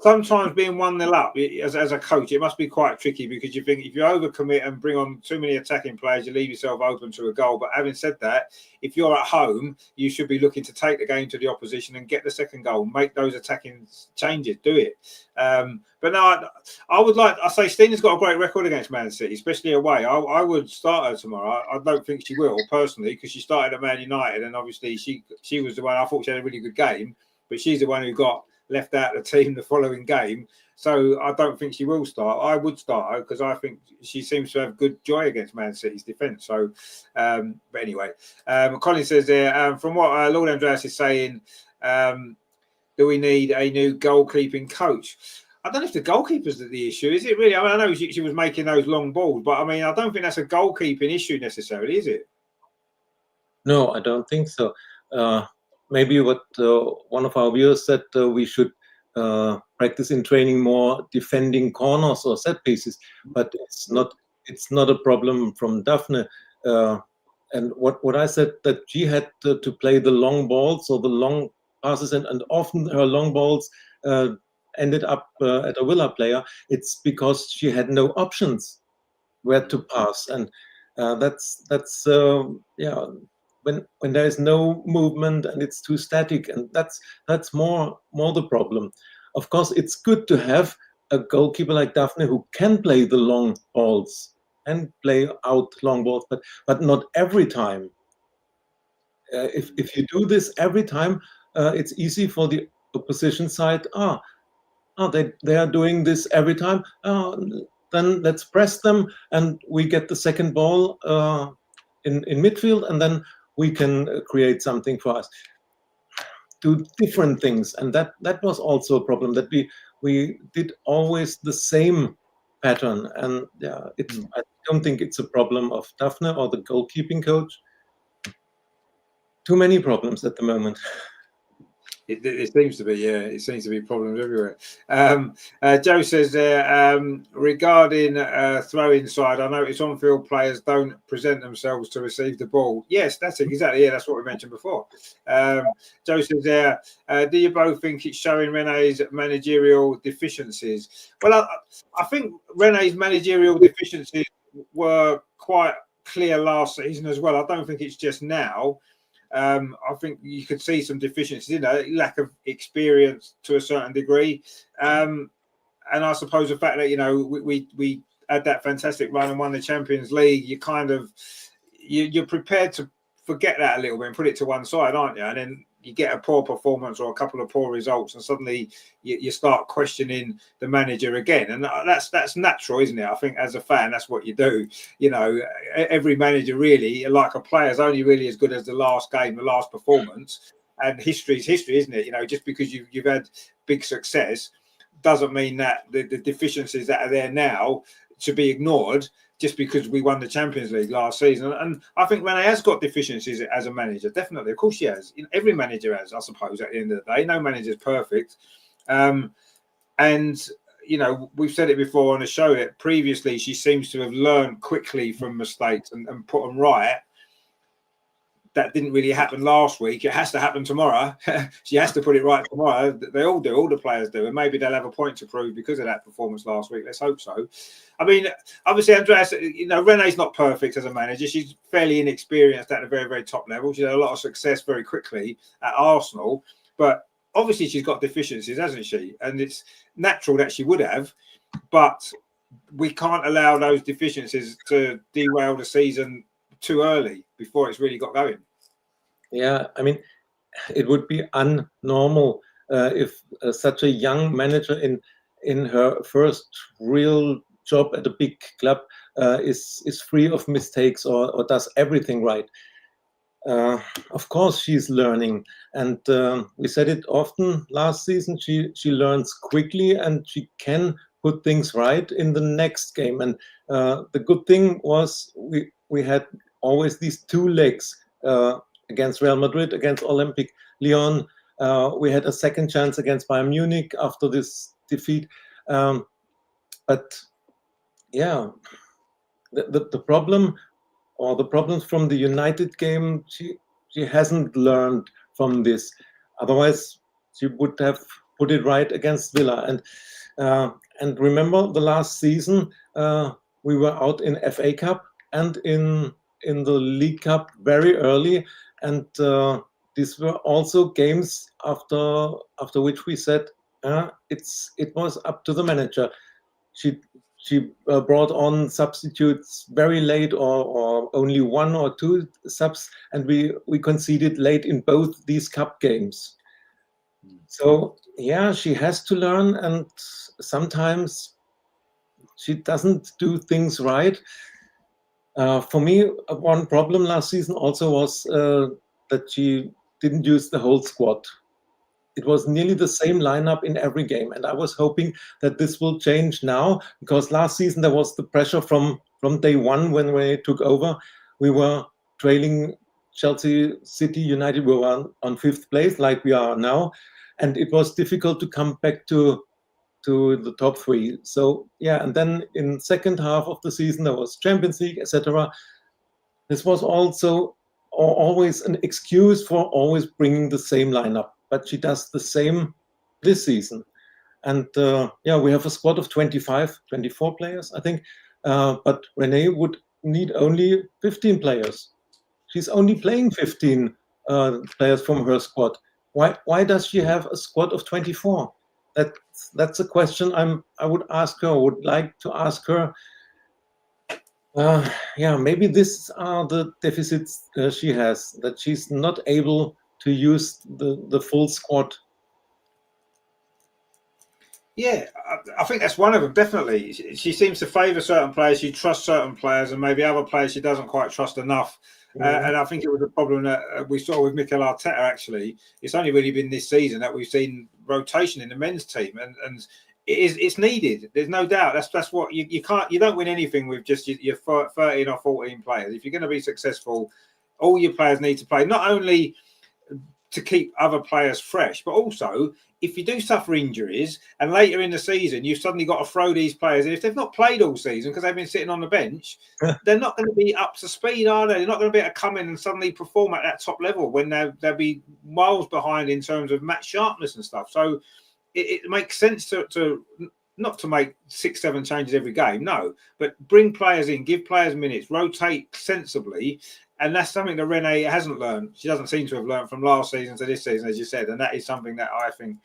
sometimes being 1-0 up as a coach, it must be quite tricky, because you think if you overcommit and bring on too many attacking players, you leave yourself open to a goal. But having said that, if you're at home, you should be looking to take the game to the opposition and get the second goal, make those attacking changes, do it. But no, I say Stina's got a great record against Man City, especially away. I would start her tomorrow. I don't think she will, personally, because she started at Man United, and obviously she was the one. I thought she had a really good game, but she's the one who got left out of the team the following game. So I don't think she will start. I would start her because I think she seems to have good joy against Man City's defence. So, but anyway, Colin says there, from what Lord Andreas is saying, do we need a new goalkeeping coach? I don't know if the goalkeeper's the issue. Is it really? I mean, I know she was making those long balls, but I mean, I don't think that's a goalkeeping issue necessarily, is it? No, I don't think so. Maybe what one of our viewers said, we should practice in training more defending corners or set pieces, but it's not a problem from Daphne. And what I said, that she had to play the long balls or the long passes, and often her long balls ended up at a Villa player. It's because she had no options where to pass, and that's yeah. When there is no movement and it's too static, and that's more the problem. Of course, it's good to have a goalkeeper like Daphne who can play the long balls and play out long balls, but not every time. If you do this every time, it's easy for the opposition side. They are doing this every time. Then let's press them, and we get the second ball in midfield, and then we can create something for us. Do different things, and that was also a problem, that we did always the same pattern. And I don't think it's a problem of Daphne or the goalkeeping coach. Too many problems at the moment. It seems to be, yeah. It seems to be problems everywhere. Joe says there, regarding throw-in side, I notice on-field players don't present themselves to receive the ball. Yes, that's it. Exactly. Yeah, that's what we mentioned before. Joe says there, do you both think it's showing Rene's managerial deficiencies? Well, I think Rene's managerial deficiencies were quite clear last season as well. I don't think it's just now. I think you could see some deficiencies in that, lack of experience to a certain degree, and I suppose the fact that we had that fantastic run and won the Champions League, you kind of you're prepared to forget that a little bit and put it to one side, aren't you? And then you get a poor performance or a couple of poor results, and suddenly you start questioning the manager again. And that's natural, isn't it? I think as a fan, that's what you do. Every manager really, like a player, is only really as good as the last game, the last performance. And history's history, isn't it? Just because you've had big success doesn't mean that the deficiencies that are there now should be ignored just because we won the Champions League last season. And I think Rene has got deficiencies as a manager, definitely. Of course she has. Every manager has, I suppose, at the end of the day. No manager's perfect. And, we've said it before on the show that previously she seems to have learned quickly from mistakes and put them right. That didn't really happen last week. It has to happen tomorrow. She has to put it right tomorrow. They all do. All the players do. And maybe they'll have a point to prove because of that performance last week. Let's hope so. I mean, obviously, Andreas, Rene's not perfect as a manager. She's fairly inexperienced at a very, very top level. She's had a lot of success very quickly at Arsenal. But obviously, she's got deficiencies, hasn't she? And it's natural that she would have. But we can't allow those deficiencies to derail the season too early before it's really got going. Yeah, I mean, it would be unnormal if such a young manager in her first real job at a big club is free of mistakes or does everything right. Of course, she's learning, and we said it often last season. She learns quickly, and she can put things right in the next game. And the good thing was we had always these two legs against Real Madrid, against Olympic Lyon. We had a second chance against Bayern Munich after this defeat. But yeah, the problem, or the problems from the United game, she hasn't learned from this. Otherwise, she would have put it right against Villa. And remember the last season, we were out in FA Cup and in the League Cup very early, and these were also games after which we said it was up to the manager. She brought on substitutes very late, or only one or two subs, and we conceded late in both these cup games. So yeah, she has to learn, and sometimes she doesn't do things right. For me, one problem last season also was that she didn't use the whole squad. It was nearly the same lineup in every game, and I was hoping that this will change now, because last season there was the pressure from day one when we took over. We were trailing Chelsea, City, United. We were on fifth place, like we are now, and it was difficult to come back to the top three. So yeah, and then in second half of the season there was Champions League, etc. This was also always an excuse for always bringing the same lineup, but she does the same this season. And yeah, we have a squad of 25, 24 players, I think. But Renee would need only 15 players. She's only playing 15 players from her squad. Why does she have a squad of 24? That's a question I would ask her, would like to ask her. Yeah, maybe these are the deficits she has, that she's not able to use the full squad. Yeah, I think that's one of them, definitely. She seems to favour certain players, she trusts certain players, and maybe other players she doesn't quite trust enough. And I think it was a problem that we saw with Mikel Arteta, actually. It's only really been this season that we've seen rotation in the men's team, and it's needed. There's no doubt. That's what you can't. You don't win anything with just your 13 or 14 players. If you're going to be successful, all your players need to play, not only to keep other players fresh, but also if you do suffer injuries and later in the season you've suddenly got to throw these players in, if they've not played all season because they've been sitting on the bench, they're not going to be up to speed, are they? They're not going to be able to come in and suddenly perform at that top level when they'll be miles behind in terms of match sharpness and stuff. So it makes sense to not to make 6-7 changes every game, no, but bring players in, give players minutes, rotate sensibly. And that's something that Renee hasn't learned. She doesn't seem to have learned from last season to this season, as you said. And that is something that I think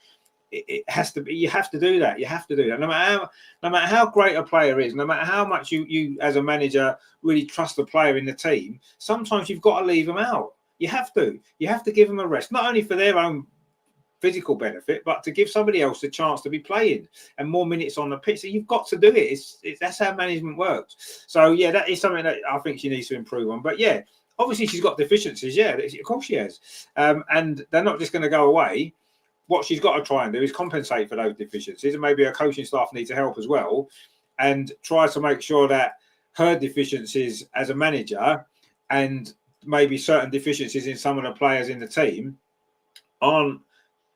it has to be. You have to do that. You have to do that. No matter how great a player is, no matter how much you as a manager really trust the player in the team, sometimes you've got to leave them out. You have to. You have to give them a rest, not only for their own physical benefit, but to give somebody else a chance to be playing and more minutes on the pitch. So you've got to do it. That's how management works. So yeah, that is something that I think she needs to improve on. But yeah, obviously she's got deficiencies. Yeah, of course she has. And they're not just going to go away. What she's got to try and do is compensate for those deficiencies, and maybe her coaching staff need to help as well, and try to make sure that her deficiencies as a manager and maybe certain deficiencies in some of the players in the team aren't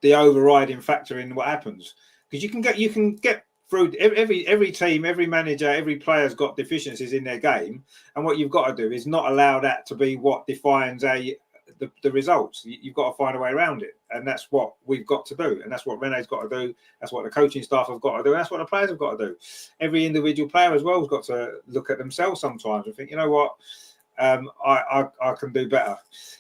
the overriding factor in what happens, because you can get through every team, every manager, every player's got deficiencies in their game, and what you've got to do is not allow that to be what defines the results. You've got to find a way around it, and that's what we've got to do, and that's what Renee's got to do, that's what the coaching staff have got to do, and that's what the players have got to do. Every individual player as well has got to look at themselves sometimes and think, you know what, I can do better.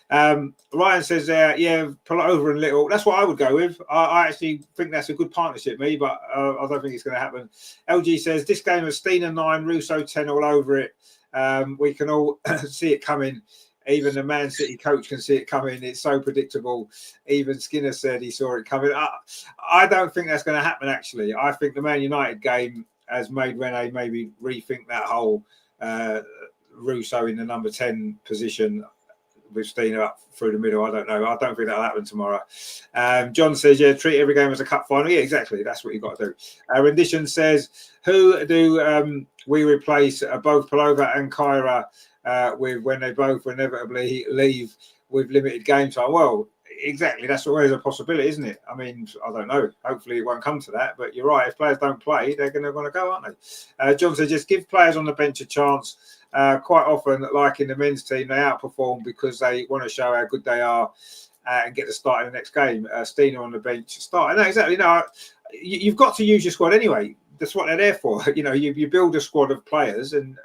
Ryan says, yeah, pull it over and little. That's what I would go with. I actually think that's a good partnership, me, but I don't think it's going to happen. LG says, this game has Stina 9, Russo 10 all over it. We can all see it coming. Even the Man City coach can see it coming. It's so predictable. Even Skinner said he saw it coming. I don't think that's going to happen, actually. I think the Man United game has made Renee maybe rethink that whole Russo in the number 10 position with Stina up through the middle. I don't know. I don't think that'll happen tomorrow. John says, yeah, treat every game as a cup final. Yeah, exactly. That's what you've got to do. Rendition says, who do we replace both Palova and Kyra with when they both inevitably leave with limited game time? Well, exactly. That's always a possibility, isn't it? I mean, I don't know. Hopefully it won't come to that. But you're right. If players don't play, they're going to want to go, aren't they? John says, just give players on the bench a chance. Quite often, like in the men's team, they outperform because they want to show how good they are and get to start in the next game. Stina on the bench starting. No, exactly. No, you've got to use your squad anyway. That's what they're there for. You know, you build a squad of players, and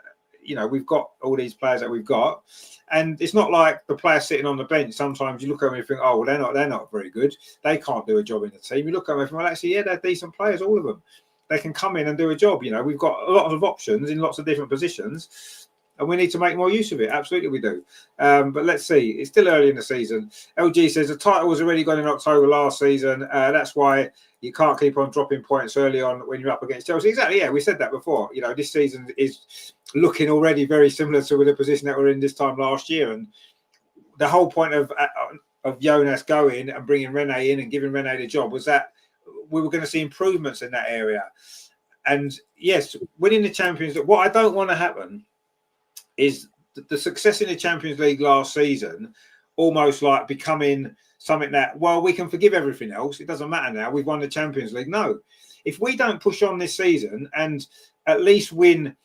you know we've got all these players that we've got, and it's not like the players sitting on the bench. Sometimes you look at them and you think, oh, well, they're not very good. They can't do a job in the team. You look at them and think, well, actually, yeah, they're decent players, all of them. They can come in and do a job. You know, we've got a lot of options in lots of different positions. and we need to make more use of it. Absolutely, we do. But let's see. It's still early in the season. LG says the title was already gone in October last season. That's why you can't keep on dropping points early on when you're up against Chelsea. Exactly. Yeah, we said that before. You know, this season is looking already very similar to the position that we're in this time last year, and the whole point of Jonas going and bringing Rene in and giving Rene the job was that we were going to see improvements in that area. And yes, winning the Champions League. What I don't want to happen is the success in the Champions League last season almost like becoming something that, well, we can forgive everything else. It doesn't matter now. We've won the Champions League. No. If we don't push on this season and at least win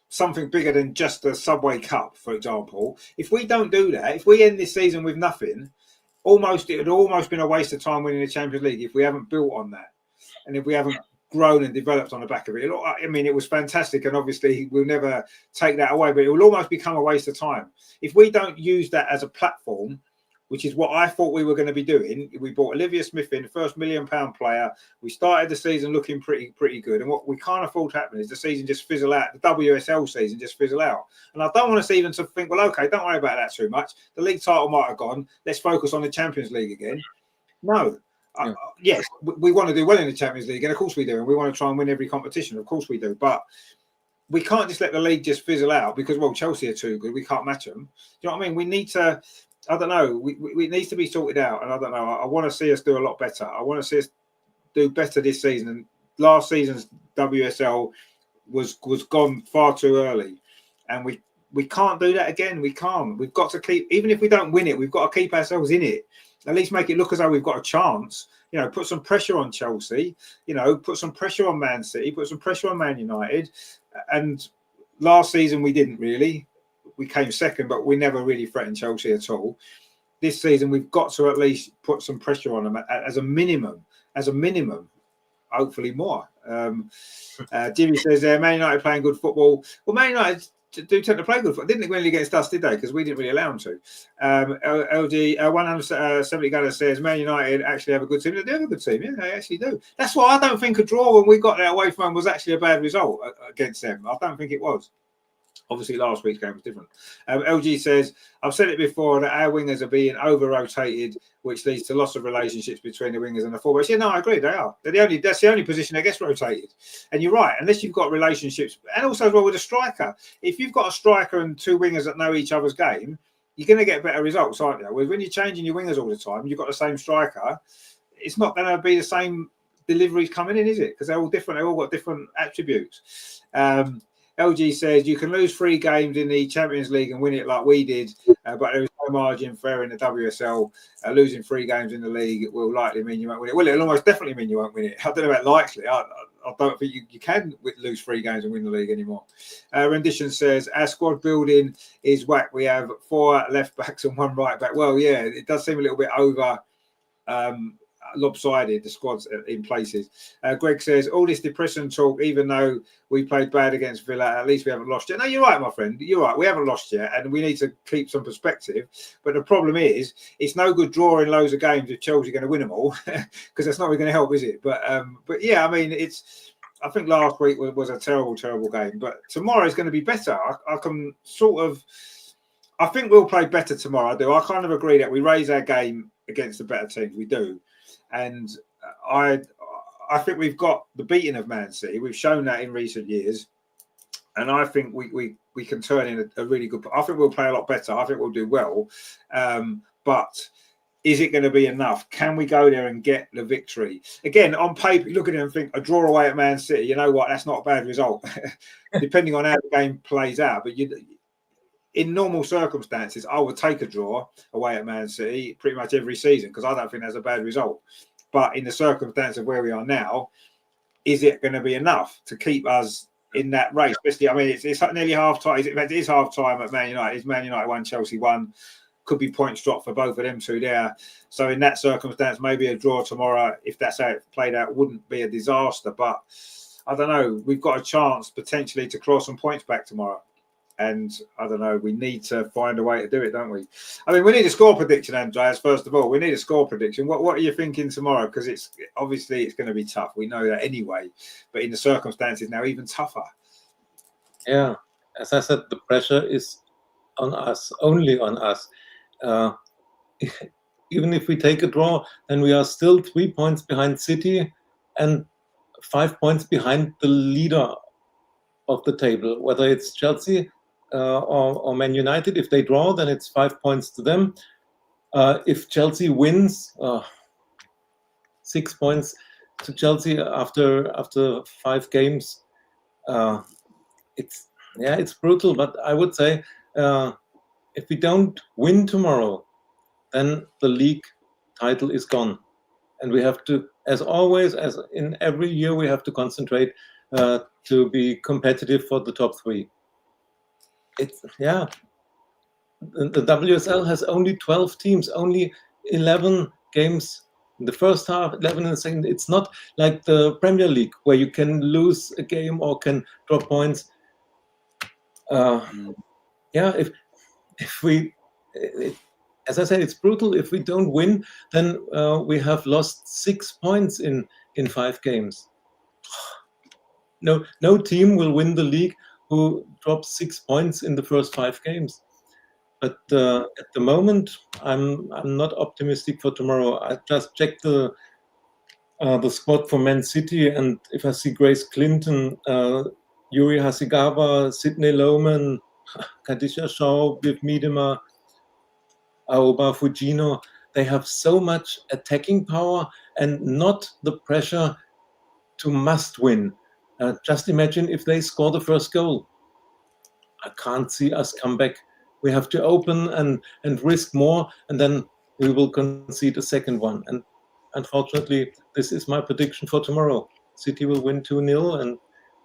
something bigger than just the Subway Cup, for example, if we don't do that, if we end this season with nothing, it would almost been a waste of time winning the Champions League if we haven't built on that. And if we haven't grown and developed on the back of it. I mean, it was fantastic, and obviously we'll never take that away, but it will almost become a waste of time if we don't use that as a platform, which is what I thought we were going to be doing. We bought Olivia Smith in, the first £1 million player. We started the season looking pretty good, and what we can't afford to happen is the season just fizzle out. The WSL season just fizzle out, and I don't want us even to think, well, okay, don't worry about that too much. The league title might have gone. Let's focus on the Champions League again. No. Yes, we want to do well in the Champions League, and of course we do, and we want to try and win every competition, of course we do, but we can't just let the league just fizzle out because, well, Chelsea are too good, we can't match them. Do you know what I mean? We need to, I don't know, we need to be sorted out, and I don't know, I want to see us do a lot better. I want to see us do better this season, and last season's WSL was gone far too early, and we can't do that again. We can't. We've got to keep, even if we don't win it, we've got to keep ourselves in it. At least make it look as though we've got a chance. You know, put some pressure on Chelsea. You know, put some pressure on Man City. Put some pressure on Man United. And last season we didn't really. We came second, but we never really threatened Chelsea at all. This season we've got to at least put some pressure on them as a minimum. As a minimum, hopefully more. Jimmy says there, Man United playing good football. Well, Man United do tend to play good football. Didn't really against us, did they? Because we didn't really allow them to. LG 170 Gunner says Man United actually have a good team. They do have a good team. Yeah, they actually do. That's why I don't think a draw when we got there away from them was actually a bad result against them. I don't think it was. Obviously, last week's game was different. LG says, I've said it before that our wingers are being over-rotated, which leads to loss of relationships between the wingers and the fullbacks. Yeah, no, I agree. They are. That's the only position that gets rotated. And you're right. Unless you've got relationships, and also as well with a striker. If you've got a striker and two wingers that know each other's game, you're going to get better results, aren't you? When you're changing your wingers all the time, you've got the same striker, it's not going to be the same deliveries coming in, is it? Because they're all different. They've all got different attributes. LG says you can lose 3 games in the Champions League and win it like we did, but there is no margin for in the WSL. Losing 3 games in the league will likely mean you won't win it. Well, it'll almost definitely mean you won't win it. I don't know about likely. I don't think you can lose 3 games and win the league anymore. Rendition says our squad building is whack. We have 4 left backs and 1 right back. Well, yeah, it does seem a little bit over. Lopsided, the squads in places. Greg says all this depression talk, even though we played bad against Villa, at least we haven't lost yet. No, you're right, my friend. You're right. We haven't lost yet, and we need to keep some perspective. But the problem is, it's no good drawing loads of games if Chelsea are going to win them all, because that's not really going to help, is it? But yeah, I mean, I think last week was a terrible game. But tomorrow is going to be better. I can sort of. I think we'll play better tomorrow. I kind of agree that we raise our game against the better teams. We do. And I think we've got the beating of Man City. We've shown that in recent years. And I think we can turn in a really good... I think we'll play a lot better. I think we'll do well. But is it going to be enough? Can we go there and get the victory? Again, on paper, look at it and think, a draw away at Man City, you know what? That's not a bad result, depending on how the game plays out. But in normal circumstances, I would take a draw away at Man City pretty much every season because I don't think that's a bad result. But in the circumstance of where we are now, is it going to be enough to keep us in that race? Especially, I mean, it's nearly half time. It is half time at Man United. It's Man United 1, Chelsea 1. Could be points dropped for both of them two there. So in that circumstance, maybe a draw tomorrow, if that's how it played out, wouldn't be a disaster. But I don't know. We've got a chance potentially to claw some points back tomorrow. And I don't know, we need to find a way to do it, don't we? I mean, we need a score prediction, Andreas, first of all. We need a score prediction. What are you thinking tomorrow? Because it's going to be tough. We know that anyway. But in the circumstances now, even tougher. Yeah. as I said, the pressure is on us, only on us. Even if we take a draw, then we are still 3 points behind City and 5 points behind the leader of the table, whether it's Chelsea or Man United. If they draw, then it's 5 points to them. If Chelsea wins, 6 points to Chelsea after 5 games. It's brutal, but I would say if we don't win tomorrow, then the league title is gone, and we have to, as always, as in every year, we have to concentrate to be competitive for the top 3. The WSL has only 12 teams, only 11 games in the first half, 11 in the second. It's not like the Premier League where you can lose a game or can drop points. If we, as I said, it's brutal. If we don't win, then we have lost 6 points in 5 games. No team will win the league who drops 6 points in the first 5 games. But at the moment, I'm not optimistic for tomorrow. I just checked the squad for Man City, and if I see Grace Clinton, Yuri Hasegawa, Sidney Lohman, Khadija Shaw with Miedema, Aoba Fujino, they have so much attacking power and not the pressure to must win. Just imagine if they score the first goal. I can't see us come back. We have to open and risk more, and then we will concede a second one. And unfortunately, this is my prediction for tomorrow. City will win 2-0, and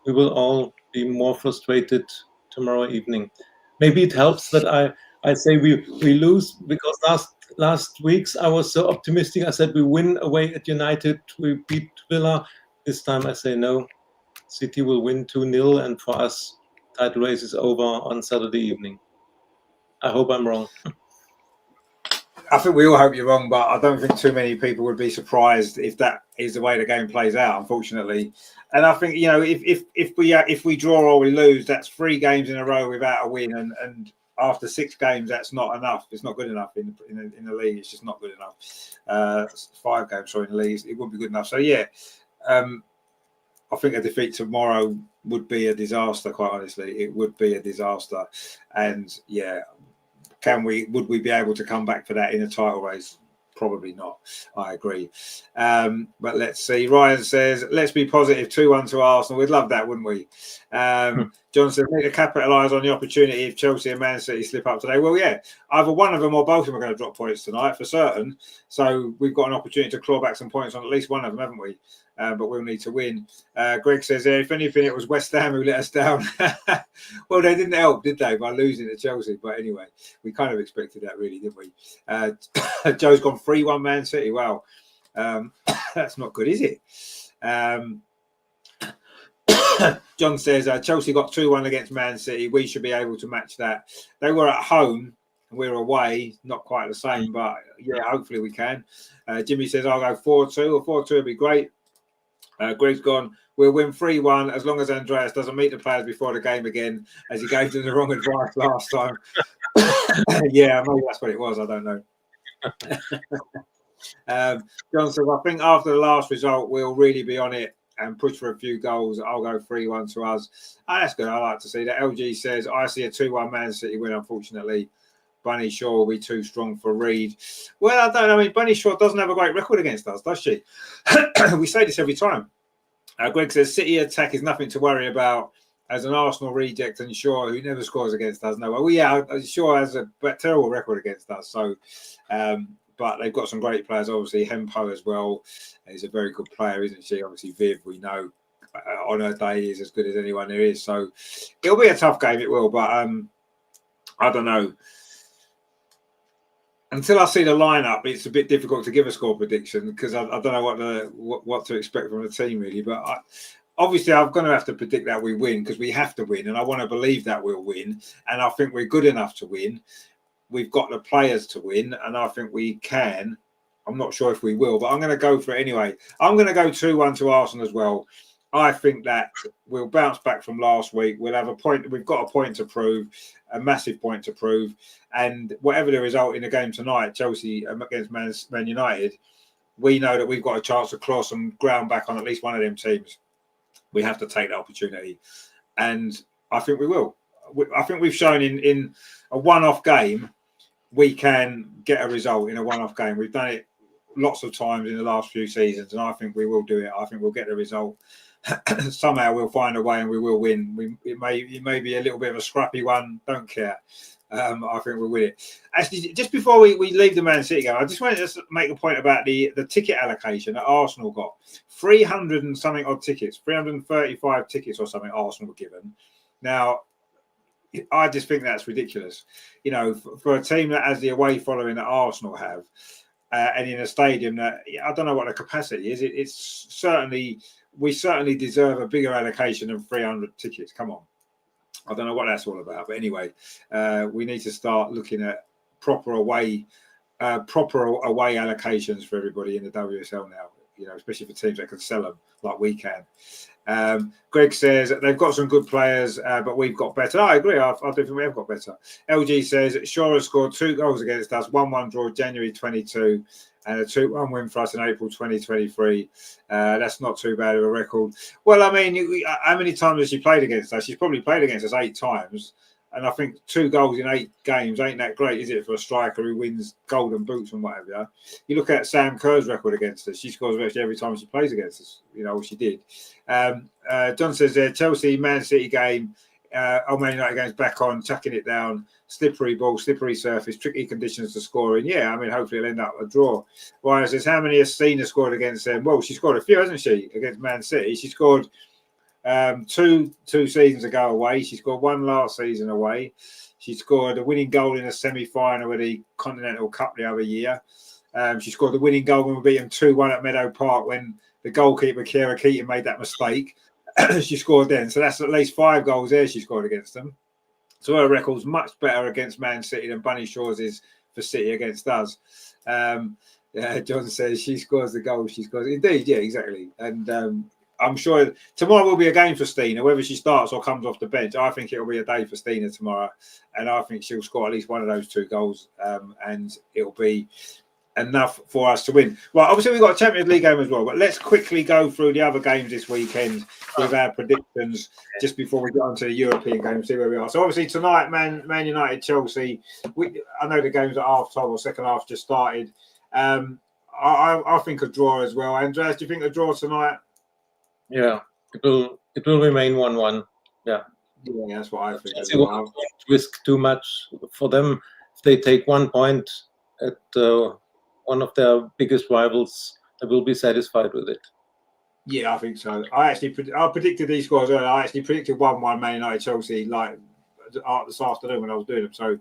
we will all be more frustrated tomorrow evening. Maybe it helps that I say we lose, because last weeks I was so optimistic. I said we win away at United, we beat Villa. This time I say no, City will win 2-0, and for us, title race is over on Saturday evening. I hope I'm wrong. I think we all hope you're wrong, but I don't think too many people would be surprised if that is the way the game plays out, unfortunately. And I think, if we draw or we lose, that's 3 games in a row without a win, and after 6 games, that's not enough. It's not good enough in the league. It's just not good enough. 5 games, sorry, in the league, it wouldn't be good enough. So I think a defeat tomorrow would be a disaster. Quite honestly, it would be a disaster. And would we be able to come back for that in a title race? Probably not. I agree. But let's see. Ryan says, let's be positive, 2-1 to Arsenal. We'd love that, wouldn't we? John said, need to capitalise on the opportunity if Chelsea and Man City slip up today. Well, yeah, either one of them or both of them are going to drop points tonight for certain. So we've got an opportunity to claw back some points on at least one of them, haven't we? But we'll need to win. Greg says, if anything, it was West Ham who let us down. Well, they didn't help, did they, by losing to Chelsea? But anyway, we kind of expected that, really, didn't we? Joe's gone 3-1 Man City. Wow. That's not good, is it? John says, Chelsea got 2-1 against Man City. We should be able to match that. They were at home. We're away, not quite the same, but yeah, hopefully we can. Jimmy says, I'll go 4-2, or 4-2 would be great. Greg's gone, we'll win 3-1 as long as Andreas doesn't meet the players before the game again, as he gave them the wrong advice last time. Yeah, maybe that's what it was. I don't know. John says, I think after the last result, we'll really be on it and push for a few goals. I'll go 3-1 to us. That's good. I like to see that. LG says, I see a 2-1 Man City win, unfortunately. Bunny Shaw will be too strong for Reed. Well, I don't know. I mean, Bunny Shaw doesn't have a great record against us, does she? We say this every time. Greg says, City attack is nothing to worry about. As an Arsenal reject, and Shaw, who never scores against us, no. Well, yeah, Shaw has a terrible record against us. So, but they've got some great players, obviously. Hempo as well is a very good player, isn't she? Obviously, Viv, we know on her day is as good as anyone there is. So it'll be a tough game, it will. But I don't know. Until I see the lineup, it's a bit difficult to give a score prediction because I don't know what to expect from the team, really. But obviously, I'm going to have to predict that we win because we have to win, and I want to believe that we'll win. And I think we're good enough to win. We've got the players to win, and I think we can. I'm not sure if we will, but I'm going to go for it anyway. I'm going to go 2-1 to Arsenal as well. I think that we'll bounce back from last week. We'll have a point. We've got a point to prove, a massive point to prove. And whatever the result in the game tonight, Chelsea against Man United, we know that we've got a chance to claw some ground back on at least one of them teams. We have to take that opportunity. And I think we will. I think we've shown in a one-off game, we can get a result in a one-off game. We've done it lots of times in the last few seasons, and I think we will do it. I think we'll get the result. Somehow we'll find a way and we will win. It may be a little bit of a scrappy one. Don't care. I think we'll win it. Actually, just before we leave the Man City game, I just wanted to make a point about the ticket allocation that Arsenal got. 300 and something odd tickets, 335 tickets or something Arsenal were given. Now, I just think that's ridiculous. You know, for a team that has the away following that Arsenal have, and in a stadium that I don't know what the capacity is. It's certainly, we certainly deserve a bigger allocation of 300 tickets. Come on. I don't know what that's all about, but anyway, we need to start looking at proper away allocations for everybody in the WSL now. You know, especially for teams that can sell them like we can. Greg says they've got some good players, but we've got better. I agree. I do think we have got better. LG says Shaw has scored 2 goals against us, 1-1 draw January 22 and a 2-1 win for us in April 2023. That's not too bad of a record. Well, I mean, how many times has she played against us? She's probably played against us 8 times. And I think 2 goals in 8 games ain't that great, is it, for a striker who wins golden boots and whatever? You look at Sam Kerr's record against us. She scores virtually every time she plays against us. You know, she did. John says there, Chelsea, Man City game. Man United game's back on, chucking it down. Slippery ball, slippery surface, tricky conditions to score in. Yeah, I mean, hopefully it'll end up a draw. Ryan says, how many has Cena scored against them? Well, she scored a few, hasn't she, against Man City? She scored 2 seasons ago away. She scored 1 last season away. She scored a winning goal in a semi-final of the Continental Cup the other year. She scored the winning goal when we beat them 2-1 at Meadow Park when the goalkeeper, Kiera Keaton, made that mistake. She scored then. So that's at least 5 goals there she scored against them. So her record's much better against Man City than Bunny Shaw's is for City against us. John says she scores the goal. She scores. Indeed, yeah, exactly. And I'm sure tomorrow will be a game for Stina, whether she starts or comes off the bench. I think it'll be a day for Stina tomorrow. And I think she'll score at least one of those 2 goals. And it'll be enough for us to win. Right, obviously we've got a Champions League game as well, but let's quickly go through the other games this weekend with our predictions just before we get on to the European game, see where we are. So obviously tonight, Man United, Chelsea. I know the games at half time or second half just started. I think a draw as well. Andreas, do you think a draw tonight? Yeah, it will remain 1-1. Yeah, that's what I think. Chelsea won't risk too much for them. If they take 1 point at one of their biggest rivals, they will be satisfied with it. Yeah, I think so. I predicted these scores earlier. I actually predicted 1-1 Man United Chelsea like this afternoon when I was doing them. So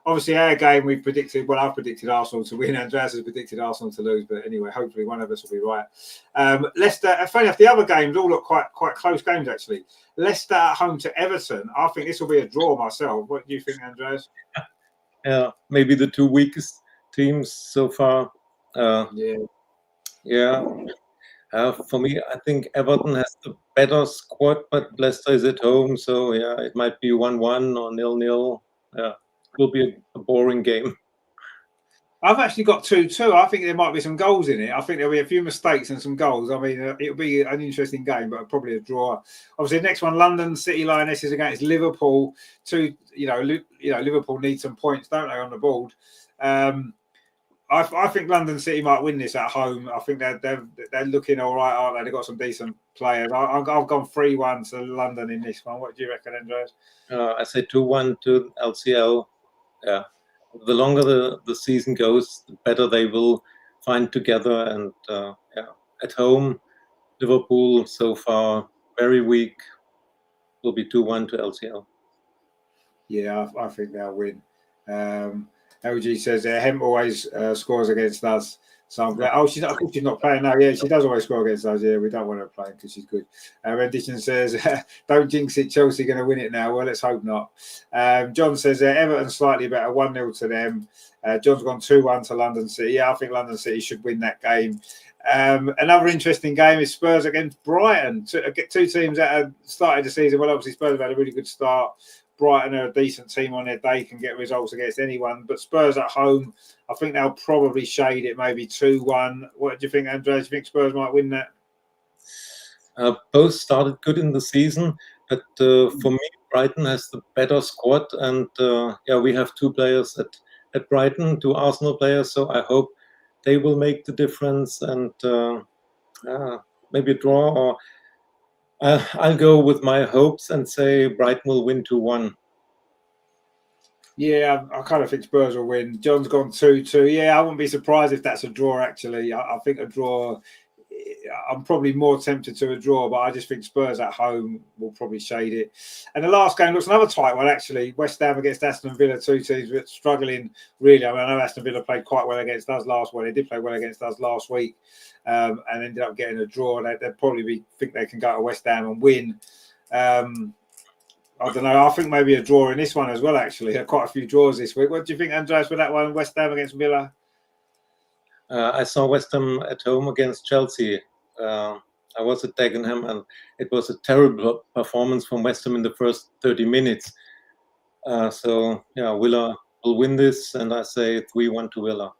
obviously our game we predicted. Well, I predicted Arsenal to win. Andreas has predicted Arsenal to lose. But anyway, hopefully one of us will be right. Leicester. Funny enough, the other games all look quite close games actually. Leicester at home to Everton. I think this will be a draw myself. What do you think, Andreas? Yeah, maybe the 2 weakest teams so far. Yeah. For me, I think Everton has the better squad, but Leicester is at home, so yeah, it might be 1-1 or 0-0. Yeah, it will be a boring game. I've actually got 2-2. I think there might be some goals in it. I think there'll be a few mistakes and some goals. I mean, it'll be an interesting game, but probably a draw. Obviously, the next one, London City Lionesses against Liverpool. Liverpool need some points, don't they, on the board? I think London City might win this at home. I think they're looking all right, aren't they? They've got some decent players. I've gone 3-1 to London in this one. What do you reckon, Andreas? I say 2-1 to LCL. Yeah. The longer the season goes, the better they will find together. And at home, Liverpool so far very weak. Will be 2-1 to LCL. Yeah, I think they'll win. LG says Hemp always scores against us. So I'm glad. She's not playing now. Yeah, she does always score against us. Yeah, we don't want her playing because she's good. Rendition says, don't jinx it. Chelsea going to win it now. Well, let's hope not. John says Everton slightly better, 1-0 to them. John's gone 2-1 to London City. Yeah, I think London City should win that game. Another interesting game is Spurs against Brighton. Two teams that have started the season. Well, obviously Spurs have had a really good start. Brighton are a decent team on their day, can get results against anyone. But Spurs at home, I think they'll probably shade it maybe 2-1. What do you think, Andreas? Do you think Spurs might win that? Both started good in the season, but for me, Brighton has the better squad, and we have two players at Brighton, two Arsenal players, so I hope they will make the difference, and maybe a draw, or I'll go with my hopes and say Brighton will win 2-1. Yeah, I kind of think Spurs will win. John's gone 2-2. Yeah, I wouldn't be surprised if that's a draw, actually. I think a draw, I'm probably more tempted to a draw, but I just think Spurs at home will probably shade it. And the last game looks another tight one, actually. West Ham against Aston Villa, two teams struggling, really. I mean, I know Aston Villa played quite well against us last week. They did play well against us last week and ended up getting a draw. They'd probably think they can go to West Ham and win. I don't know. I think maybe a draw in this one as well, actually. There are quite a few draws this week. What do you think, Andreas, for that one? West Ham against Villa? I saw West Ham at home against Chelsea. I was at Dagenham, and it was a terrible performance from West Ham in the first 30 minutes. Villa will win this, and I say 3-1 to Villa.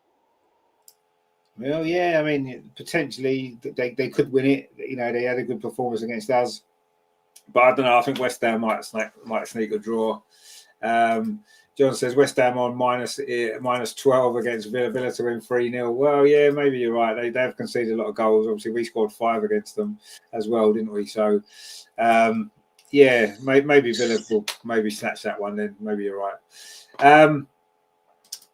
Well, yeah, I mean, potentially they could win it. You know, they had a good performance against us. But I don't know. I think West Ham might sneak a draw. John says West Ham on minus 12 against Villa. Villa to win 3-0. Well, yeah, maybe you're right. They have conceded a lot of goals. Obviously, we scored 5 against them as well, didn't we? So, maybe Villa will maybe snatch that one. Then maybe you're right.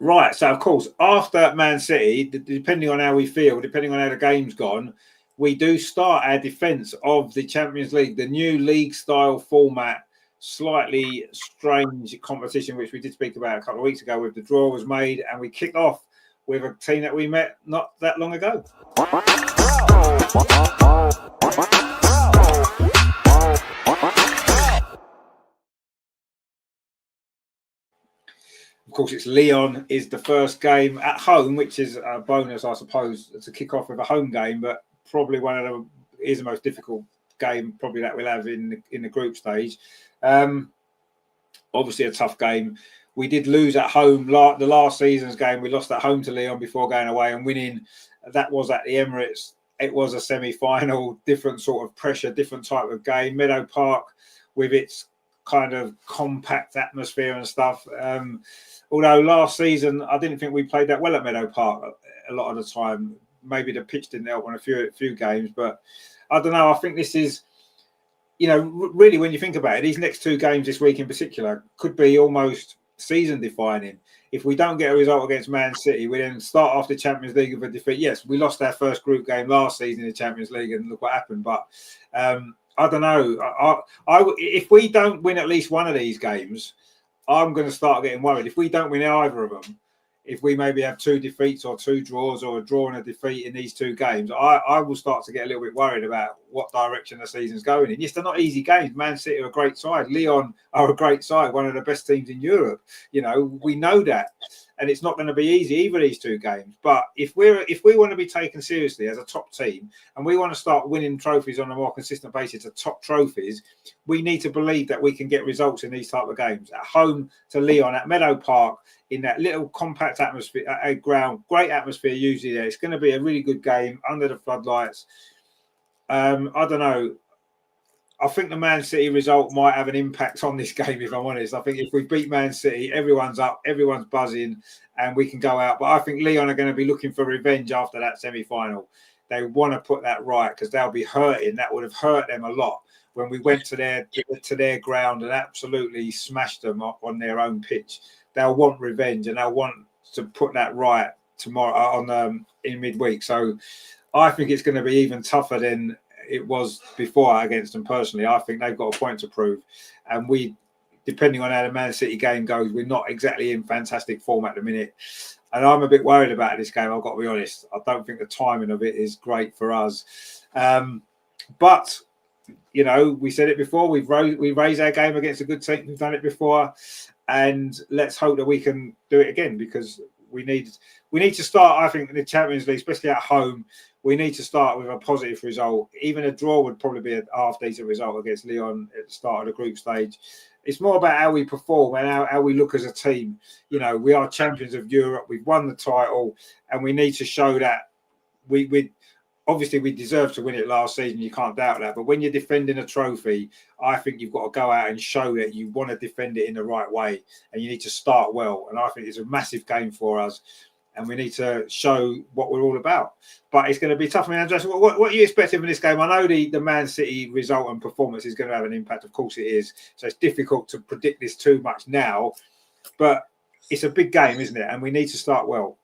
Right. So, of course, after Man City, depending on how we feel, depending on how the game's gone, we do start our defence of the Champions League, the new league-style format, slightly strange competition, which we did speak about a couple of weeks ago with the draw was made, and we kick off with a team that we met not that long ago. Of course, it's Lyon is the first game at home, which is a bonus, I suppose, to kick off with a home game, but probably is the most difficult game probably that we'll have in the group stage. Obviously a tough game. We did lose at home the last season's game. We lost at home to Lyon before going away and winning. That was at the Emirates. It was a semi-final, different sort of pressure, different type of game. Meadow Park with its kind of compact atmosphere and stuff. Although last season I didn't think we played that well at Meadow Park a lot of the time. Maybe the pitch didn't help on a few games, but I don't know. I think this is, really when you think about it, these next two games this week in particular could be almost season defining. If we don't get a result against Man City, we then start off the Champions League with a defeat. Yes, we lost our first group game last season in the Champions League, and look what happened. But I don't know. If we don't win at least one of these games, I'm going to start getting worried. If we don't win either of them, if we maybe have 2 defeats or 2 draws or a draw and a defeat in these 2 games, I will start to get a little bit worried about what direction the season's going in. Yes, they're not easy games. Man City are a great side. Lyon are a great side, one of the best teams in Europe. We know that. And it's not going to be easy either, these 2 games. But if we want to be taken seriously as a top team and we want to start winning trophies on a more consistent basis, to top trophies, we need to believe that we can get results in these type of games. At home to Lyon, at Meadow Park, in that little compact atmosphere, a ground, great atmosphere usually there. It's going to be a really good game under the floodlights. I don't know. I think the Man City result might have an impact on this game, if I'm honest. I think if we beat Man City, everyone's up, everyone's buzzing, and we can go out. But I think Lyon are going to be looking for revenge after that semi-final. They want to put that right because they'll be hurting. That would have hurt them a lot when we went to their ground and absolutely smashed them on their own pitch. They'll want revenge and they'll want to put that right tomorrow in midweek. So I think it's going to be even tougher than it was before against them personally. I think they've got a point to prove. And depending on how the Man City game goes, we're not exactly in fantastic form at the minute. And I'm a bit worried about this game, I've got to be honest. I don't think the timing of it is great for us. But, we said it before, we raised our game against a good team. We've done it before. And let's hope that we can do it again because we need to start, I think, in the Champions League, especially at home. we need to start with a positive result. Even a draw would probably be a half decent result against Lyon at the start of the group stage. It's more about how we perform and how we look as a team. You know, we are champions of Europe. We've won the title, and we need to show that we obviously we deserve to win it last season. You can't doubt that. But when you're defending a trophy, I think you've got to go out and show that you want to defend it in the right way, and you need to start well. And I think it's a massive game for us, and we need to show what we're all about. But it's going to be tough. I mean, Andreas, what are you expecting from this game? I know the Man City result and performance is going to have an impact. Of course it is. So it's difficult to predict this too much now. But it's a big game, isn't it? And we need to start well.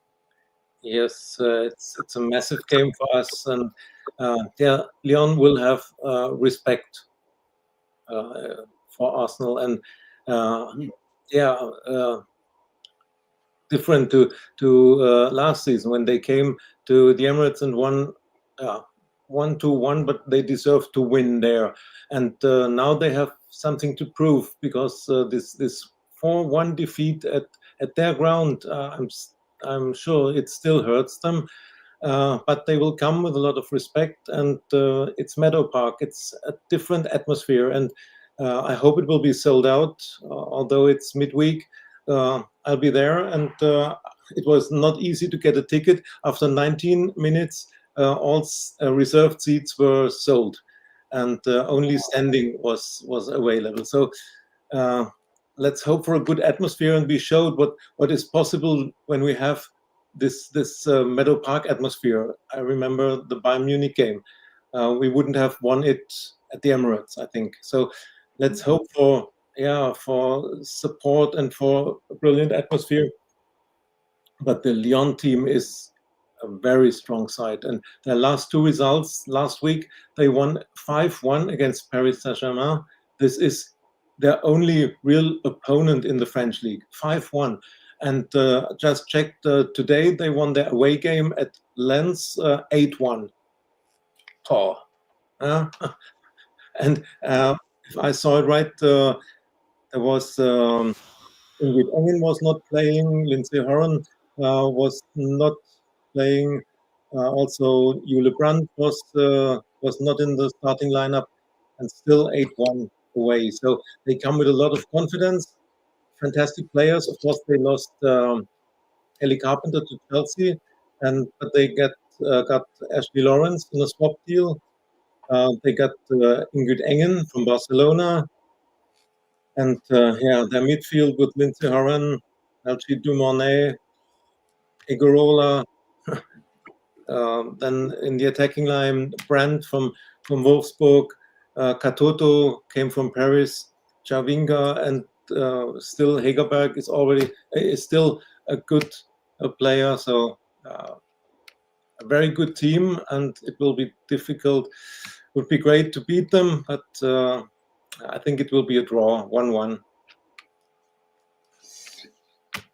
Yes, it's a massive game for us. And Lyon will have respect for Arsenal. And different to last season when they came to the Emirates and won 1-1, but they deserved to win there. And now they have something to prove, because this 4-1 defeat at their ground, I'm sure it still hurts them. But they will come with a lot of respect, and it's Meadow Park. It's a different atmosphere, and I hope it will be sold out, although it's midweek. I'll be there, and it was not easy to get a ticket. After 19 minutes, all reserved seats were sold, and only standing was available. So let's hope for a good atmosphere, and we showed what is possible when we have this Meadow Park atmosphere. I remember the Bayern Munich game. We wouldn't have won it at the Emirates, I think. So let's hope for support and for a brilliant atmosphere. But the Lyon team is a very strong side, and their last two results last week, they won 5-1 against Paris Saint-Germain. This is their only real opponent in the French league, 5-1. And just checked today, they won their away game at Lens 8-1. Oh. And if I saw it right, there was Ingrid Engen was not playing, Lindsay Horan was not playing, also Jule Brandt was not in the starting lineup, and still 8-1 away. So they come with a lot of confidence. Fantastic players. Of course, they lost Ellie Carpenter to Chelsea, but they got Ashley Lawrence in a swap deal. They got Ingrid Engen from Barcelona, and their midfield with Lindsay Horan, Elchie Dumornay, Igorola. Then in the attacking line, Brandt from Wolfsburg, Katoto came from Paris, Javinga, and still Hegerberg is still a good player. So a very good team, and it will be difficult. It would be great to beat them, but I think it will be a draw, 1-1.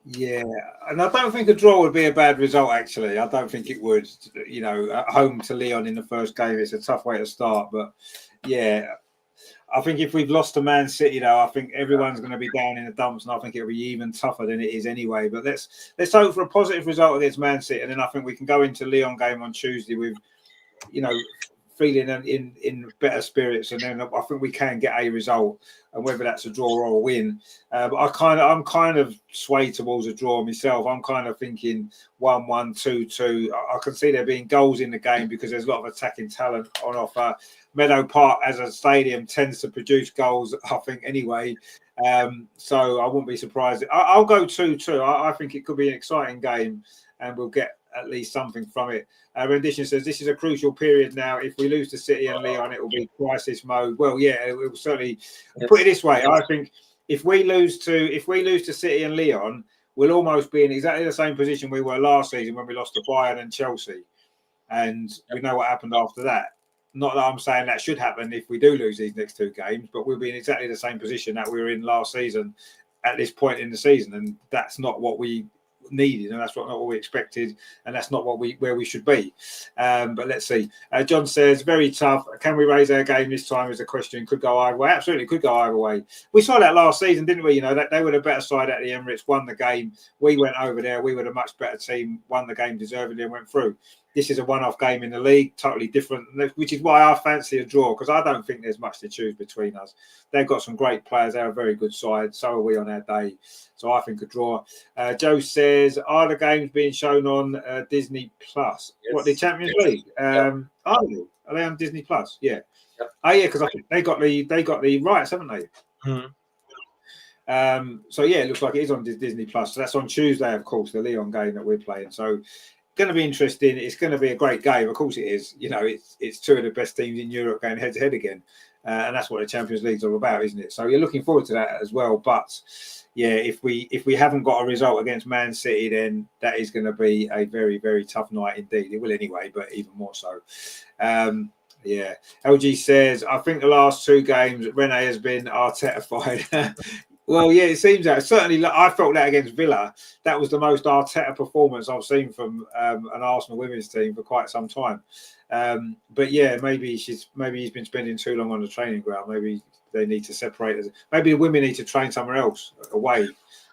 Yeah, and I don't think a draw would be a bad result, actually. I don't think it would. You know, at home to Lyon in the first game, it's a tough way to start. But yeah, I think if we've lost to Man City, though, I think everyone's going to be down in the dumps, and I think it'll be even tougher than it is anyway. But let's hope for a positive result against Man City, and then I think we can go into Lyon game on Tuesday with, you know, feeling in better spirits, and then I think we can get a result, and whether that's a draw or a win. But I'm kind of swayed towards a draw myself. I'm kind of thinking 1-1, 2-2. I can see there being goals in the game because there's a lot of attacking talent on offer. Meadow Park as a stadium tends to produce goals, I think, anyway. So I wouldn't be surprised. I'll go 2-2. I think it could be an exciting game, and we'll get at least something from it. Rendition says this is a crucial period now. If we lose to City and Lyon, it will be crisis mode. Well, yeah, it will certainly. Yes. Put it this way, I think if we lose to City and Lyon, we'll almost be in exactly the same position we were last season when we lost to Bayern and Chelsea, and we know what happened after that. Not that I'm saying that should happen if we do lose these next two games, but we'll be in exactly the same position that we were in last season at this point in the season, and that's not what we needed, and that's not what we expected, and that's not where we should be. But let's see. John says very tough. Can we raise our game this time? Is a question. Could go either way. Absolutely, could go either way. We saw that last season, didn't we? You know, that they were the better side at the Emirates, won the game. We went over there. We were the much better team, won the game deservedly, and went through. This is a one-off game in the league, totally different, which is why I fancy a draw, because I don't think there's much to choose between us. They've got some great players. They're a very good side. So are we on our day. So I think a draw. Joe says, are the games being shown on Disney Plus? Yes. What, the Champions League? Are they on Disney Plus? Yeah. Yep. Oh yeah, because I think they got the rights, haven't they? So yeah, it looks like it is on Disney Plus. So that's on Tuesday, of course, the Lyon game that we're playing. So going to be interesting. It's going to be a great game. Of course it is. You know, it's two of the best teams in Europe going head to head again. And that's what the Champions League's all about, isn't it? So you're looking forward to that as well. But yeah, if we haven't got a result against Man City, then that is going to be a very, very tough night indeed. It will anyway, but even more so. Yeah. LG says, I think the last two games, Rene has been Arteta-fied. Well, yeah, it seems that. Certainly, I felt that against Villa. That was the most Arteta performance I've seen from an Arsenal women's team for quite some time. But yeah, maybe he's been spending too long on the training ground. Maybe they need to separate us. Maybe the women need to train somewhere else away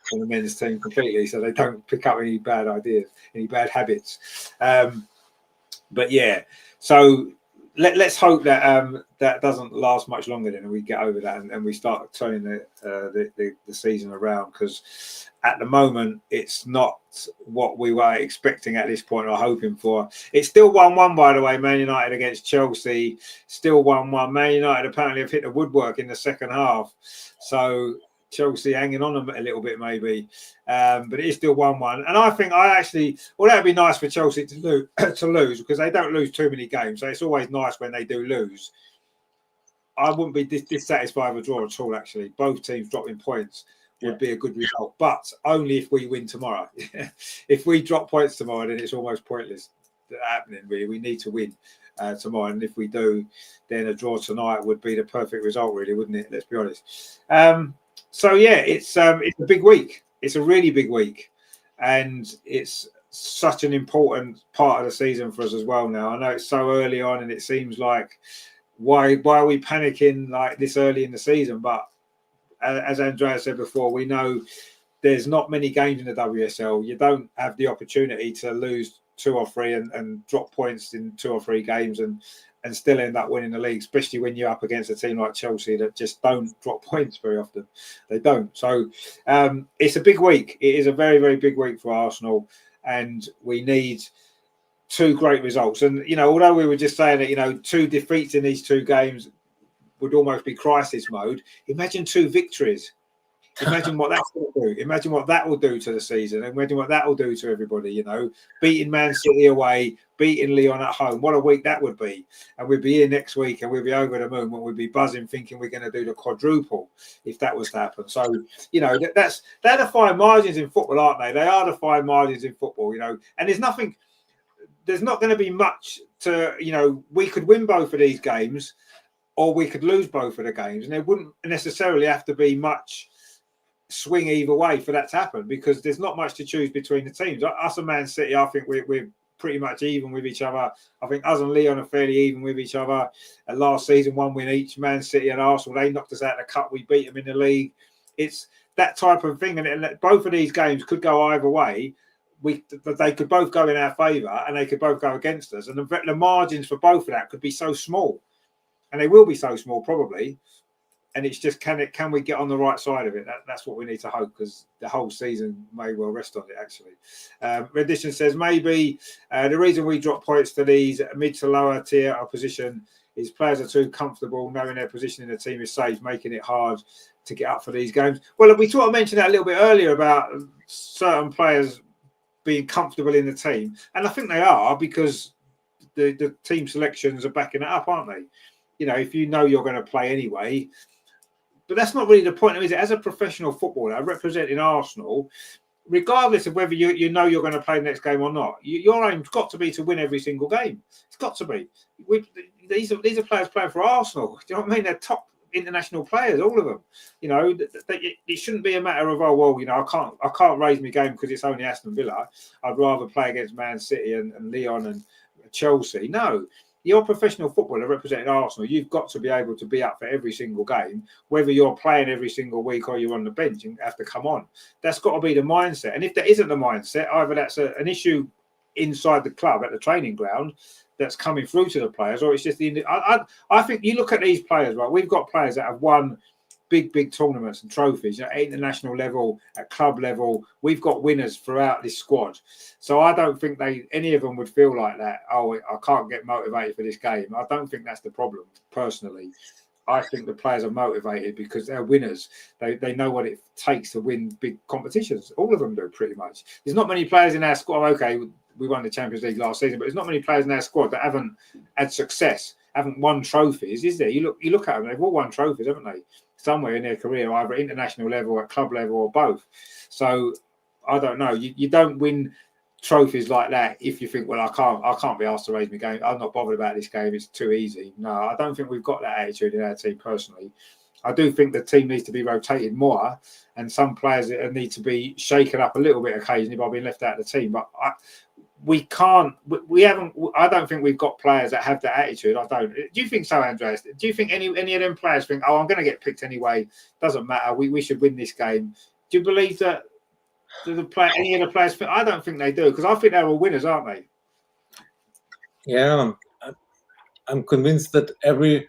from the men's team completely, so they don't pick up any bad ideas, any bad habits. But yeah, so let's hope that that doesn't last much longer then, and we get over that and we start turning the season around, because at the moment it's not what we were expecting at this point or hoping for. It's still 1-1, by the way. Man United against Chelsea, still 1-1. Man United apparently have hit the woodwork in the second half, so Chelsea hanging on a little bit maybe, but it is still 1-1. And I think well, that'd be nice for Chelsea to lose, because they don't lose too many games, so it's always nice when they do lose. I wouldn't be dissatisfied with a draw at all, actually. Both teams dropping points would be a good result, but only if we win tomorrow. If we drop points tomorrow, then it's almost pointless happening, really. We need to win tomorrow, and if we do, then a draw tonight would be the perfect result, really, wouldn't it? Let's be honest. So yeah, it's a big week. It's a really big week, and it's such an important part of the season for us as well. Now I know it's so early on, and it seems like why are we panicking like this early in the season? But as Andreas said before, we know there's not many games in the WSL. You don't have the opportunity to lose 2 or 3 and drop points in 2 or 3 games and still end up winning the league, especially when you're up against a team like Chelsea that just don't drop points very often. They don't. So it's a big week. It is a very, very big week for Arsenal, and we need 2 great results. And, you know, although we were just saying that, you know, 2 defeats in these 2 games would almost be crisis mode, imagine 2 victories. Imagine what that's going to do. Imagine what that will do to the season. Imagine what that will do to everybody, you know. Beating Man City away, beating Lyon at home. What a week that would be. And we'd be here next week and we'd be over the moon, and we'd be buzzing thinking we're going to do the quadruple if that was to happen. So, you know, they're the fine margins in football, aren't they? They are the fine margins in football, you know. And there's not going to be much to, you know, we could win both of these games or we could lose both of the games. And there wouldn't necessarily have to be much swing either way for that to happen, because there's not much to choose between the teams. Us and Man City, I think we're pretty much even with each other. I think us and Lyon are fairly even with each other. And last season, 1 win each. Man City and Arsenal, they knocked us out of the cup. We beat them in the league. It's that type of thing. And both of these games could go either way. They could both go in our favour and they could both go against us. And the margins for both of that could be so small. And they will be so small probably. And it's just, can we get on the right side of it? That's what we need to hope, because the whole season may well rest on it, actually. Rendition says, maybe the reason we drop points to these mid to lower tier opposition is players are too comfortable knowing their position in the team is safe, making it hard to get up for these games. Well, we sort of mentioned that a little bit earlier about certain players being comfortable in the team. And I think they are, because the team selections are backing it up, aren't they? You know, if you know you're going to play anyway. But that's not really the point, is it? As a professional footballer representing Arsenal, regardless of whether you know you're going to play the next game or not, your aim's got to be to win every single game. It's got to be. These are players playing for Arsenal. Do you know what I mean? They're top international players, all of them. You know, it shouldn't be a matter of, oh well, you know, I can't raise my game because it's only Aston Villa. I'd rather play against Man City and Lyon and Chelsea. No. You're a professional footballer representing Arsenal. You've got to be able to be up for every single game, whether you're playing every single week or you're on the bench and have to come on. That's got to be the mindset. And if there isn't the mindset, either that's an issue inside the club at the training ground that's coming through to the players, or it's just I think you look at these players, right? We've got players that have won big tournaments and trophies, at international level, at club level. We've got winners throughout this squad. So I don't think any of them would feel like that. Oh, I can't get motivated for this game. I don't think that's the problem, personally. I think the players are motivated because they're winners. They know what it takes to win big competitions. All of them do, pretty much. There's not many players in our squad. Okay, we won the Champions League last season, but there's not many players in our squad that haven't had success, haven't won trophies, is there? You look at them, they've all won trophies, haven't they? Somewhere in their career, either international level, at club level, or both. So I don't know. You don't win trophies like that if you think, well, I can't be asked to raise my game. I'm not bothered about this game. It's too easy. No, I don't think we've got that attitude in our team, personally. I do think the team needs to be rotated more, and some players need to be shaken up a little bit occasionally by being left out of the team. But we can't. We haven't. I don't think we've got players that have that attitude. I don't. Do you think so, Andreas? Do you think any of them players think, oh, I'm going to get picked anyway? Doesn't matter. We should win this game. Do you believe that? Do any of the players think? I don't think they do, because I think they're all winners, aren't they? Yeah, I'm convinced that every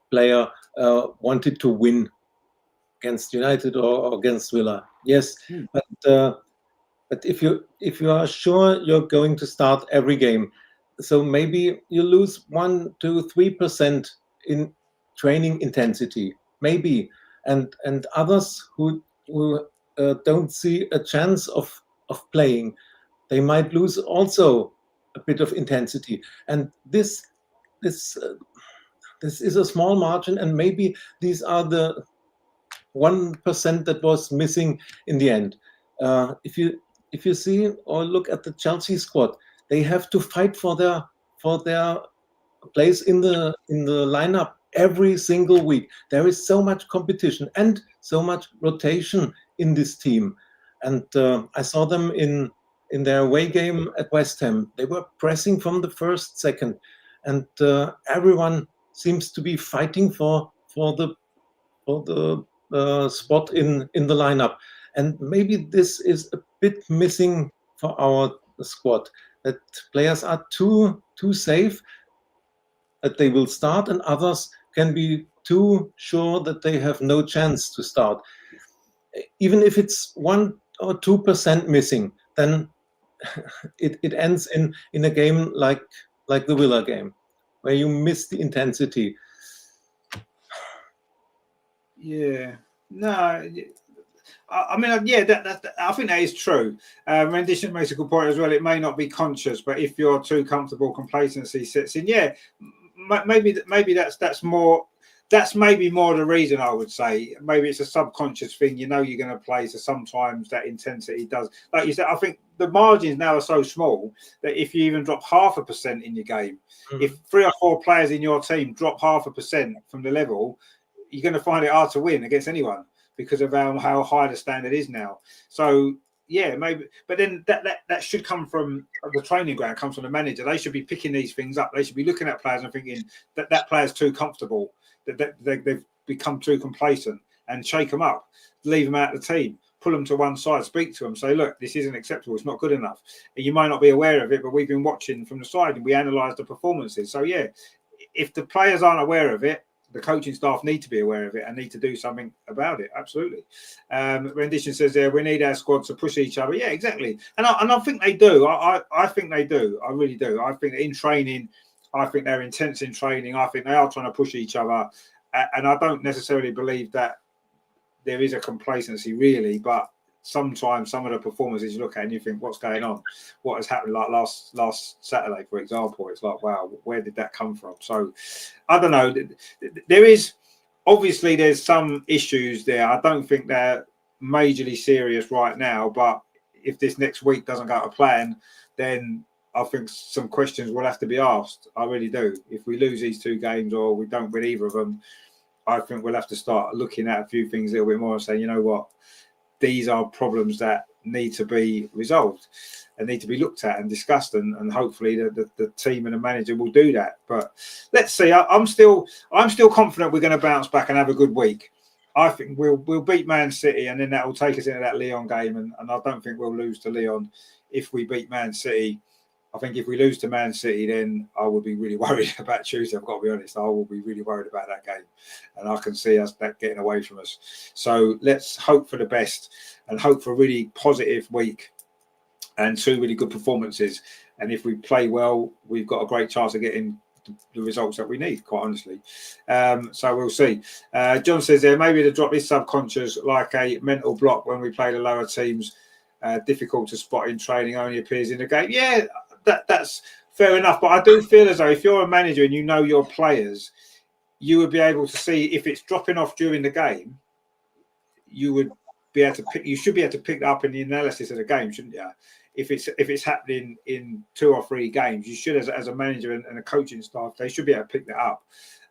player wanted to win against United or against Villa. Yes, but if you are sure you're going to start every game, so maybe you lose 1, 2, 3% in training intensity, maybe, and others who don't see a chance of playing, they might lose also a bit of intensity, and this is a small margin, and maybe these are the 1% that was missing in the end. If you see or look at the Chelsea squad, they have to fight for their place in the lineup every single week. There is so much competition and so much rotation in this team, and I saw them in their away game at West Ham. They were pressing from the first second, and everyone seems to be fighting for the spot in the lineup. And maybe this is a bit missing for our squad, that players are too safe that they will start, and others can be too sure that they have no chance to start. Even if it's 1 or 2% missing, then it ends in a game like the Villa game, where you miss the intensity. Yeah. No. I mean, yeah, that I think that is true. Rendition makes a good point as well. It may not be conscious, but if you're too comfortable, complacency sets in. Yeah, maybe that's more. That's maybe more the reason, I would say. Maybe it's a subconscious thing. You know you're going to play, so sometimes that intensity does. Like you said, I think the margins now are so small that if you even drop 0.5% in your game, if 3 or 4 players in your team drop 0.5% from the level, you're going to find it hard to win against anyone, because of how high the standard is now. So yeah, maybe, but then that should come from the training ground, comes from the manager. They should be picking these things up. They should be looking at players and thinking that player's too comfortable, that they've become too complacent, and shake them up, leave them out of the team, pull them to one side, speak to them, say, look, this isn't acceptable, it's not good enough. And you might not be aware of it, but we've been watching from the side and we analyse the performances. So yeah, if the players aren't aware of it, the coaching staff need to be aware of it and need to do something about it. Absolutely. Rendition says there, we need our squad to push each other. Yeah, exactly. And I think they do. I think they do. I really do. I think in training, I think they're intense in training. I think they are trying to push each other. And I don't necessarily believe that there is a complacency, really, but sometimes some of the performances you look at and you think, what's going on? What has happened? Like last Saturday, for example, it's like, wow, where did that come from? So I don't know. There is obviously there's some issues there. I don't think they're majorly serious right now, but if this next week doesn't go to plan, then I think some questions will have to be asked. I really do. If we lose these 2 games or we don't win either of them, I think we'll have to start looking at a few things a little bit more and saying, you know what, these are problems that need to be resolved and need to be looked at and discussed, and hopefully the team and the manager will do that. But let's see. I'm still confident we're going to bounce back and have a good week. I think we'll beat Man City, and then that will take us into that Lyon game, and I don't think we'll lose to Lyon if we beat Man City. I think if we lose to Man City, then I would be really worried about Tuesday. I've got to be honest. I will be really worried about that game, and I can see us that getting away from us. So let's hope for the best and hope for a really positive week and 2 really good performances. And if we play well, we've got a great chance of getting the results that we need, quite honestly. So we'll see. John says there, maybe the drop is subconscious, like a mental block when we play the lower teams. Difficult to spot in training, only appears in the game. Yeah, that's fair enough. But I do feel as though if you're a manager and you know your players, you would be able to see if it's dropping off during the game. You would be able to pick. You should be able to pick that up in the analysis of the game, shouldn't you? If it's happening in 2 or 3 games, you should, as a manager and a coaching staff, they should be able to pick that up.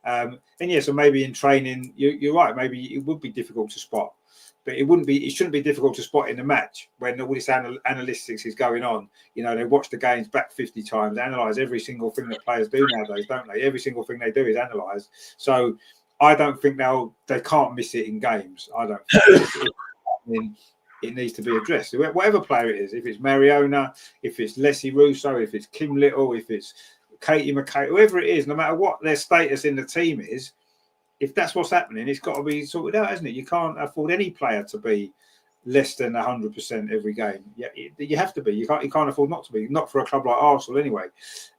And yeah, so maybe in training, you're right. Maybe it would be difficult to spot. But it shouldn't be difficult to spot in the match when all this analytics is going on. You know, they watch the games back 50 times, analyse every single thing that players do nowadays, don't they? Every single thing they do is analysed. So I don't think they can't miss it in games. I don't think it needs to be addressed. Whatever player it is, if it's Mariona, if it's Leslie Russo, if it's Kim Little, if it's Katie McKay, whoever it is, no matter what their status in the team is, if that's what's happening, it's got to be sorted out, hasn't it? You can't afford any player to be less than 100% every game. Yeah, you have to be. You can't afford not to be. Not for a club like Arsenal, anyway.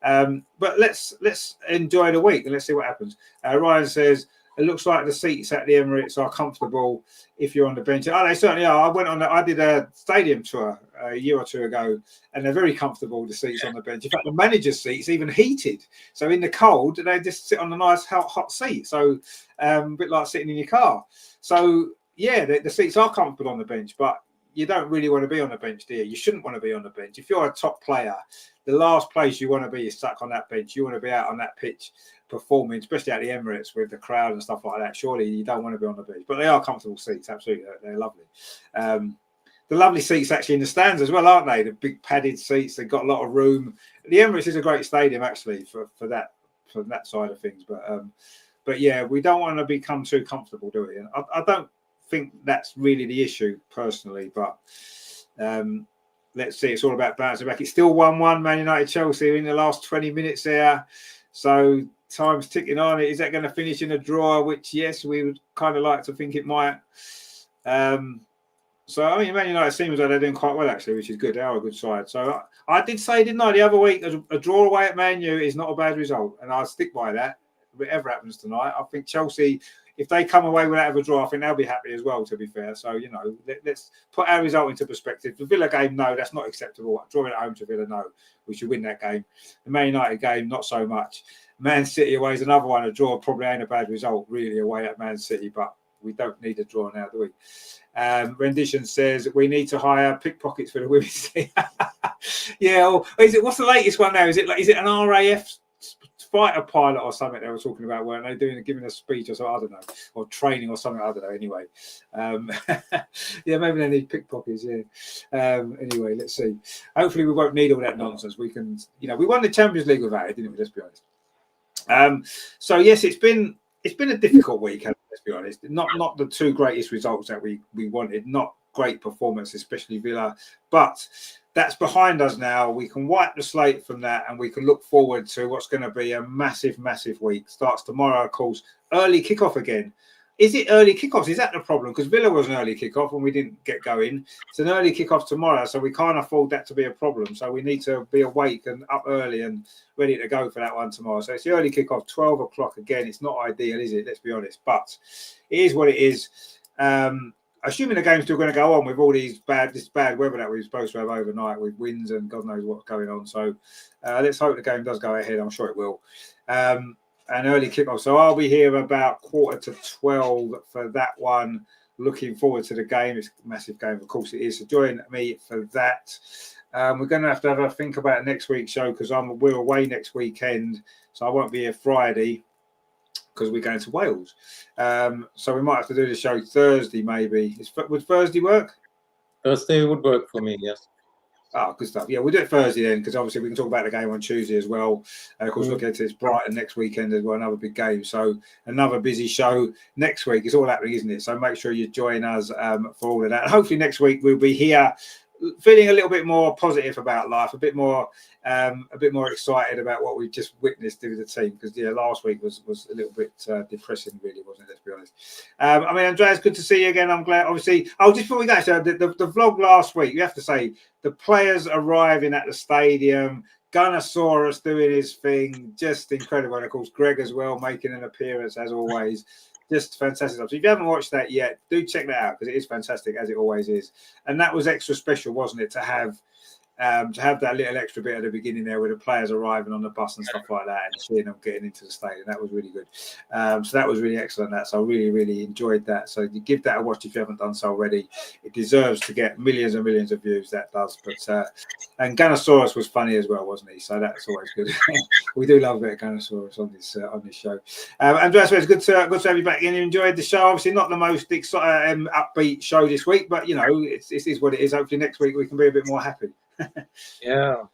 But let's enjoy the week and let's see what happens. Ryan says it looks like the seats at the Emirates are comfortable if you're on the bench. Oh, they certainly are. I did a stadium tour a year or 2 ago, and they're very comfortable, the seats on the bench. In fact, the manager's seat's even heated. So in the cold, they just sit on a nice hot seat. So a bit like sitting in your car. So yeah, the seats are comfortable on the bench, but you don't really want to be on the bench, do you? You shouldn't want to be on the bench. If you're a top player, the last place you want to be is stuck on that bench. You want to be out on that pitch performing, especially at the Emirates with the crowd and stuff like that. Surely you don't want to be on the bench, but they are comfortable seats. Absolutely, they're lovely. The lovely seats actually in the stands as well, aren't they? The big padded seats. They've got a lot of room. The Emirates is a great stadium actually for that side of things. But yeah, we don't want to become too comfortable, do we? And I don't think that's really the issue personally, but let's see. It's all about bouncing back. It's still 1-1 Man United Chelsea in the last 20 minutes there, so time's ticking on. Is that going to finish in a draw? Which, yes, we would kind of like to think it might. So I mean, Man United seems like they're doing quite well actually, which is good. They are a good side. So I did say, didn't I, the other week, a draw away at Man U is not a bad result, and I'll stick by that. Whatever happens tonight, I think Chelsea, if they come away without a draw, I think they'll be happy as well, to be fair. So, you know, let's put our result into perspective. The Villa game, no, that's not acceptable. Drawing at home to Villa, no, we should win that game. The Man United game, not so much. Man City away is another one. A draw probably ain't a bad result, really, away at Man City, but we don't need a draw now, do we? Rendition says we need to hire pickpockets for the women's team. Yeah, or what's the latest one now? Is it an RAF fighter pilot or something they were talking about, weren't they? Giving a speech or something, I don't know, or training or something, I don't know. Anyway, yeah, maybe they need pickpockets. Yeah. Anyway, let's see. Hopefully, we won't need all that nonsense. We can, we won the Champions League without it, didn't we? Let's be honest. So yes, it's been a difficult week. Let's be honest. Not the 2 greatest results that we wanted. Not great performance, especially Villa, but that's behind us now. We can wipe the slate from that and we can look forward to what's going to be a massive, massive week. Starts tomorrow, of course. Early kickoff again. Is it early kickoffs? Is that the problem? Because Villa was an early kickoff and we didn't get going. It's an early kickoff tomorrow, so we can't afford that to be a problem. So we need to be awake and up early and ready to go for that one tomorrow. So it's the early kickoff, 12 o'clock again. It's not ideal, is it? Let's be honest. But it is what it is. Assuming the game's still going to go on with all this bad weather that we're supposed to have overnight with winds and God knows what's going on. So let's hope the game does go ahead. I'm sure it will. An early kickoff. So I'll be here about 11:45 for that one. Looking forward to the game. It's a massive game, of course it is. So join me for that. We're going to have a think about next week's show because we're away next weekend. So I won't be here Friday, because we're going to Wales. So we might have to do the show Thursday, maybe. Would Thursday work? Thursday would work for me, yes. Oh, good stuff. Yeah, we'll do it Thursday then, because obviously we can talk about the game on Tuesday as well. And of course, look at it, it's Brighton next weekend as well, another big game. So another busy show next week. It's all happening, isn't it? So make sure you join us for all of that. And hopefully next week we'll be here feeling a little bit more positive about life, a bit more excited about what we've just witnessed with the team, because last week was a little bit depressing, really, wasn't it? Let's be honest. I mean, Andreas, good to see you again. I'm glad. Obviously, just before we go, so the vlog last week, you have to say the players arriving at the stadium. Gunnosaurus doing his thing, just incredible. And of course, Greg as well, making an appearance as always. Just fantastic stuff. So if you haven't watched that yet, do check that out, because it is fantastic, as it always is. And that was extra special, wasn't it, to have that little extra bit at the beginning there, with the players arriving on the bus and stuff like that, and seeing them getting into the stadium. That was really good. So that was really excellent. So I really, really enjoyed that. So you give that a watch if you haven't done so already. It deserves to get millions and millions of views. That does. But and Gunnosaurus was funny as well, wasn't he? So that's always good. We do love a bit of Gunnosaurus on this show. Andreas, it's good to have you back in. You enjoyed the show. Obviously, not the most upbeat show this week, but it is what it is. Hopefully next week we can be a bit more happy. Of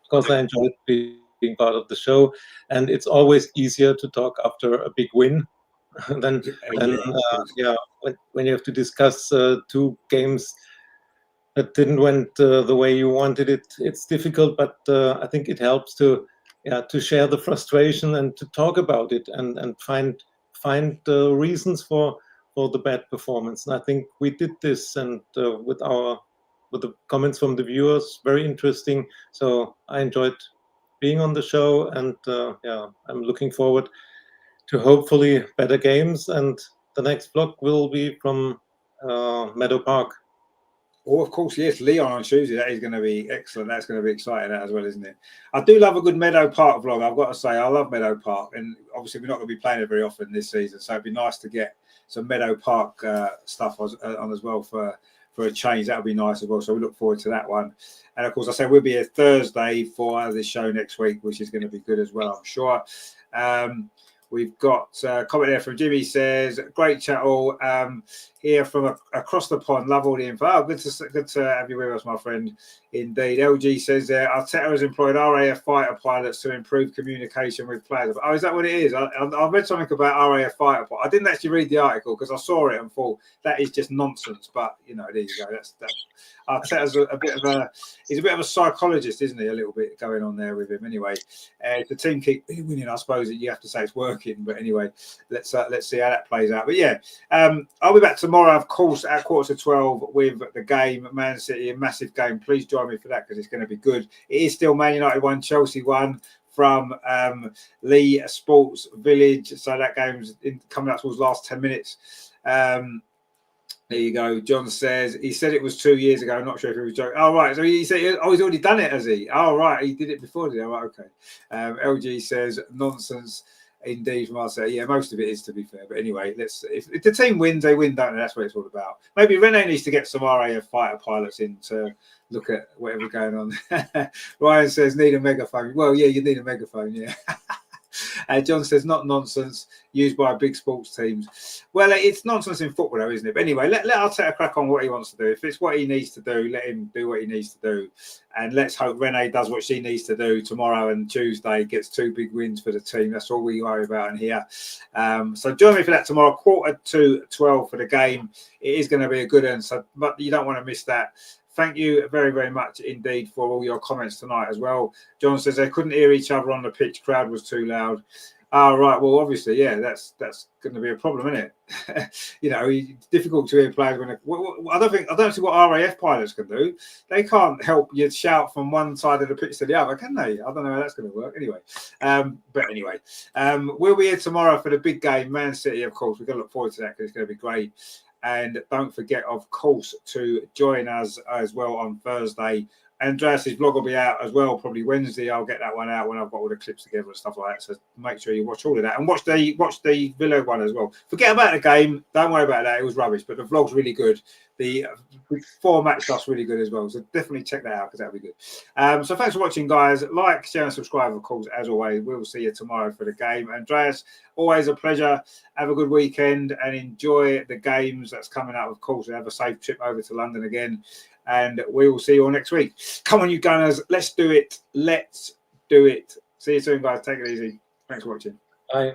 course, I enjoyed being part of the show, and it's always easier to talk after a big win than when you have to discuss two games that didn't went the way you wanted it. It's difficult, but I think it helps to share the frustration and to talk about it and find the reasons for the bad performance. And I think we did this, and with the comments from the viewers, very interesting. So I enjoyed being on the show, and I'm looking forward to hopefully better games. And the next vlog will be from Meadow Park. Oh, of course, yes, Lyon on Tuesday. That is going to be excellent. That's going to be exciting as well, isn't it? I do love a good Meadow Park vlog. I've got to say, I love Meadow Park, and obviously we're not going to be playing it very often this season, so it'd be nice to get some Meadow Park stuff on as well for a change. That would be nice as well. So we look forward to that one. And of course, I say we'll be here Thursday for this show next week, which is going to be good as well, I'm sure. We've got a comment there from Jimmy, says, great chat all here from across the pond. Love all the info. Oh, good to have you with us, my friend. Indeed. LG says there, Arteta has employed RAF fighter pilots to improve communication with players. Oh, is that what it is? I read something about RAF fighter pilots. I didn't actually read the article because I saw it and thought that is just nonsense. But there you go. That's Arteta's he's a bit of a psychologist, isn't he? A little bit going on there with him. Anyway, if the team keep winning, I suppose that you have to say it's working. But anyway, let's see how that plays out. But yeah, I'll be back tomorrow, of course, at 11:45 with the game, Man City, a massive game. Please join me for that, because it's going to be good. It is still Man United 1, Chelsea 1 from Lee Sports Village. So that game's coming up towards the last 10 minutes. There you go. John says he said it was 2 years ago. I'm not sure if he was joking. Oh, right. So he said, he's already done it, has he? Oh, right. He did it before, did he? Oh, right, okay. LG says nonsense. Indeed, from us. Yeah, most of it is, to be fair. But anyway, if the team wins, they win, don't they? That's what it's all about. Maybe Rene needs to get some RAF fighter pilots in to look at whatever's going on. Ryan says, need a megaphone. Well, yeah, you need a megaphone, yeah. John says, not nonsense, used by big sports teams. Well, it's nonsense in football, though, isn't it? But anyway, let Arteta crack on what he wants to do. If it's what he needs to do, let him do what he needs to do. And let's hope Renee does what she needs to do tomorrow and Tuesday, gets 2 big wins for the team. That's all we worry about in here. So join me for that tomorrow, 11:45 for the game. It is going to be a good one, but you don't want to miss that. Thank you very, very much indeed for all your comments tonight as well. John says they couldn't hear each other on the pitch. Crowd was too loud. Right. Well, obviously, yeah, that's going to be a problem, isn't it? It's difficult to hear players when I don't see what RAF pilots can do. They can't help you shout from one side of the pitch to the other, can they? I don't know how that's going to work. Anyway, we'll be here tomorrow for the big game, Man City. Of course, we're going to look forward to that because it's going to be great. And don't forget, of course, to join us as well on Thursday. Andreas' vlog will be out as well, probably Wednesday. I'll get that one out when I've got all the clips together and stuff like that. So make sure you watch all of that and watch the Villa one as well. Forget about the game. Don't worry about that. It was rubbish, but the vlog's really good. The 4-match stuff's really good as well. So definitely check that out because that'll be good. So thanks for watching, guys. Like, share, and subscribe, of course, as always. We'll see you tomorrow for the game. Andreas, always a pleasure. Have a good weekend and enjoy the games that's coming up. Of course, have a safe trip over to London again. And we will see you all next week. Come on, you Gunners. Let's do it. Let's do it. See you soon, guys. Take it easy. Thanks for watching. Bye.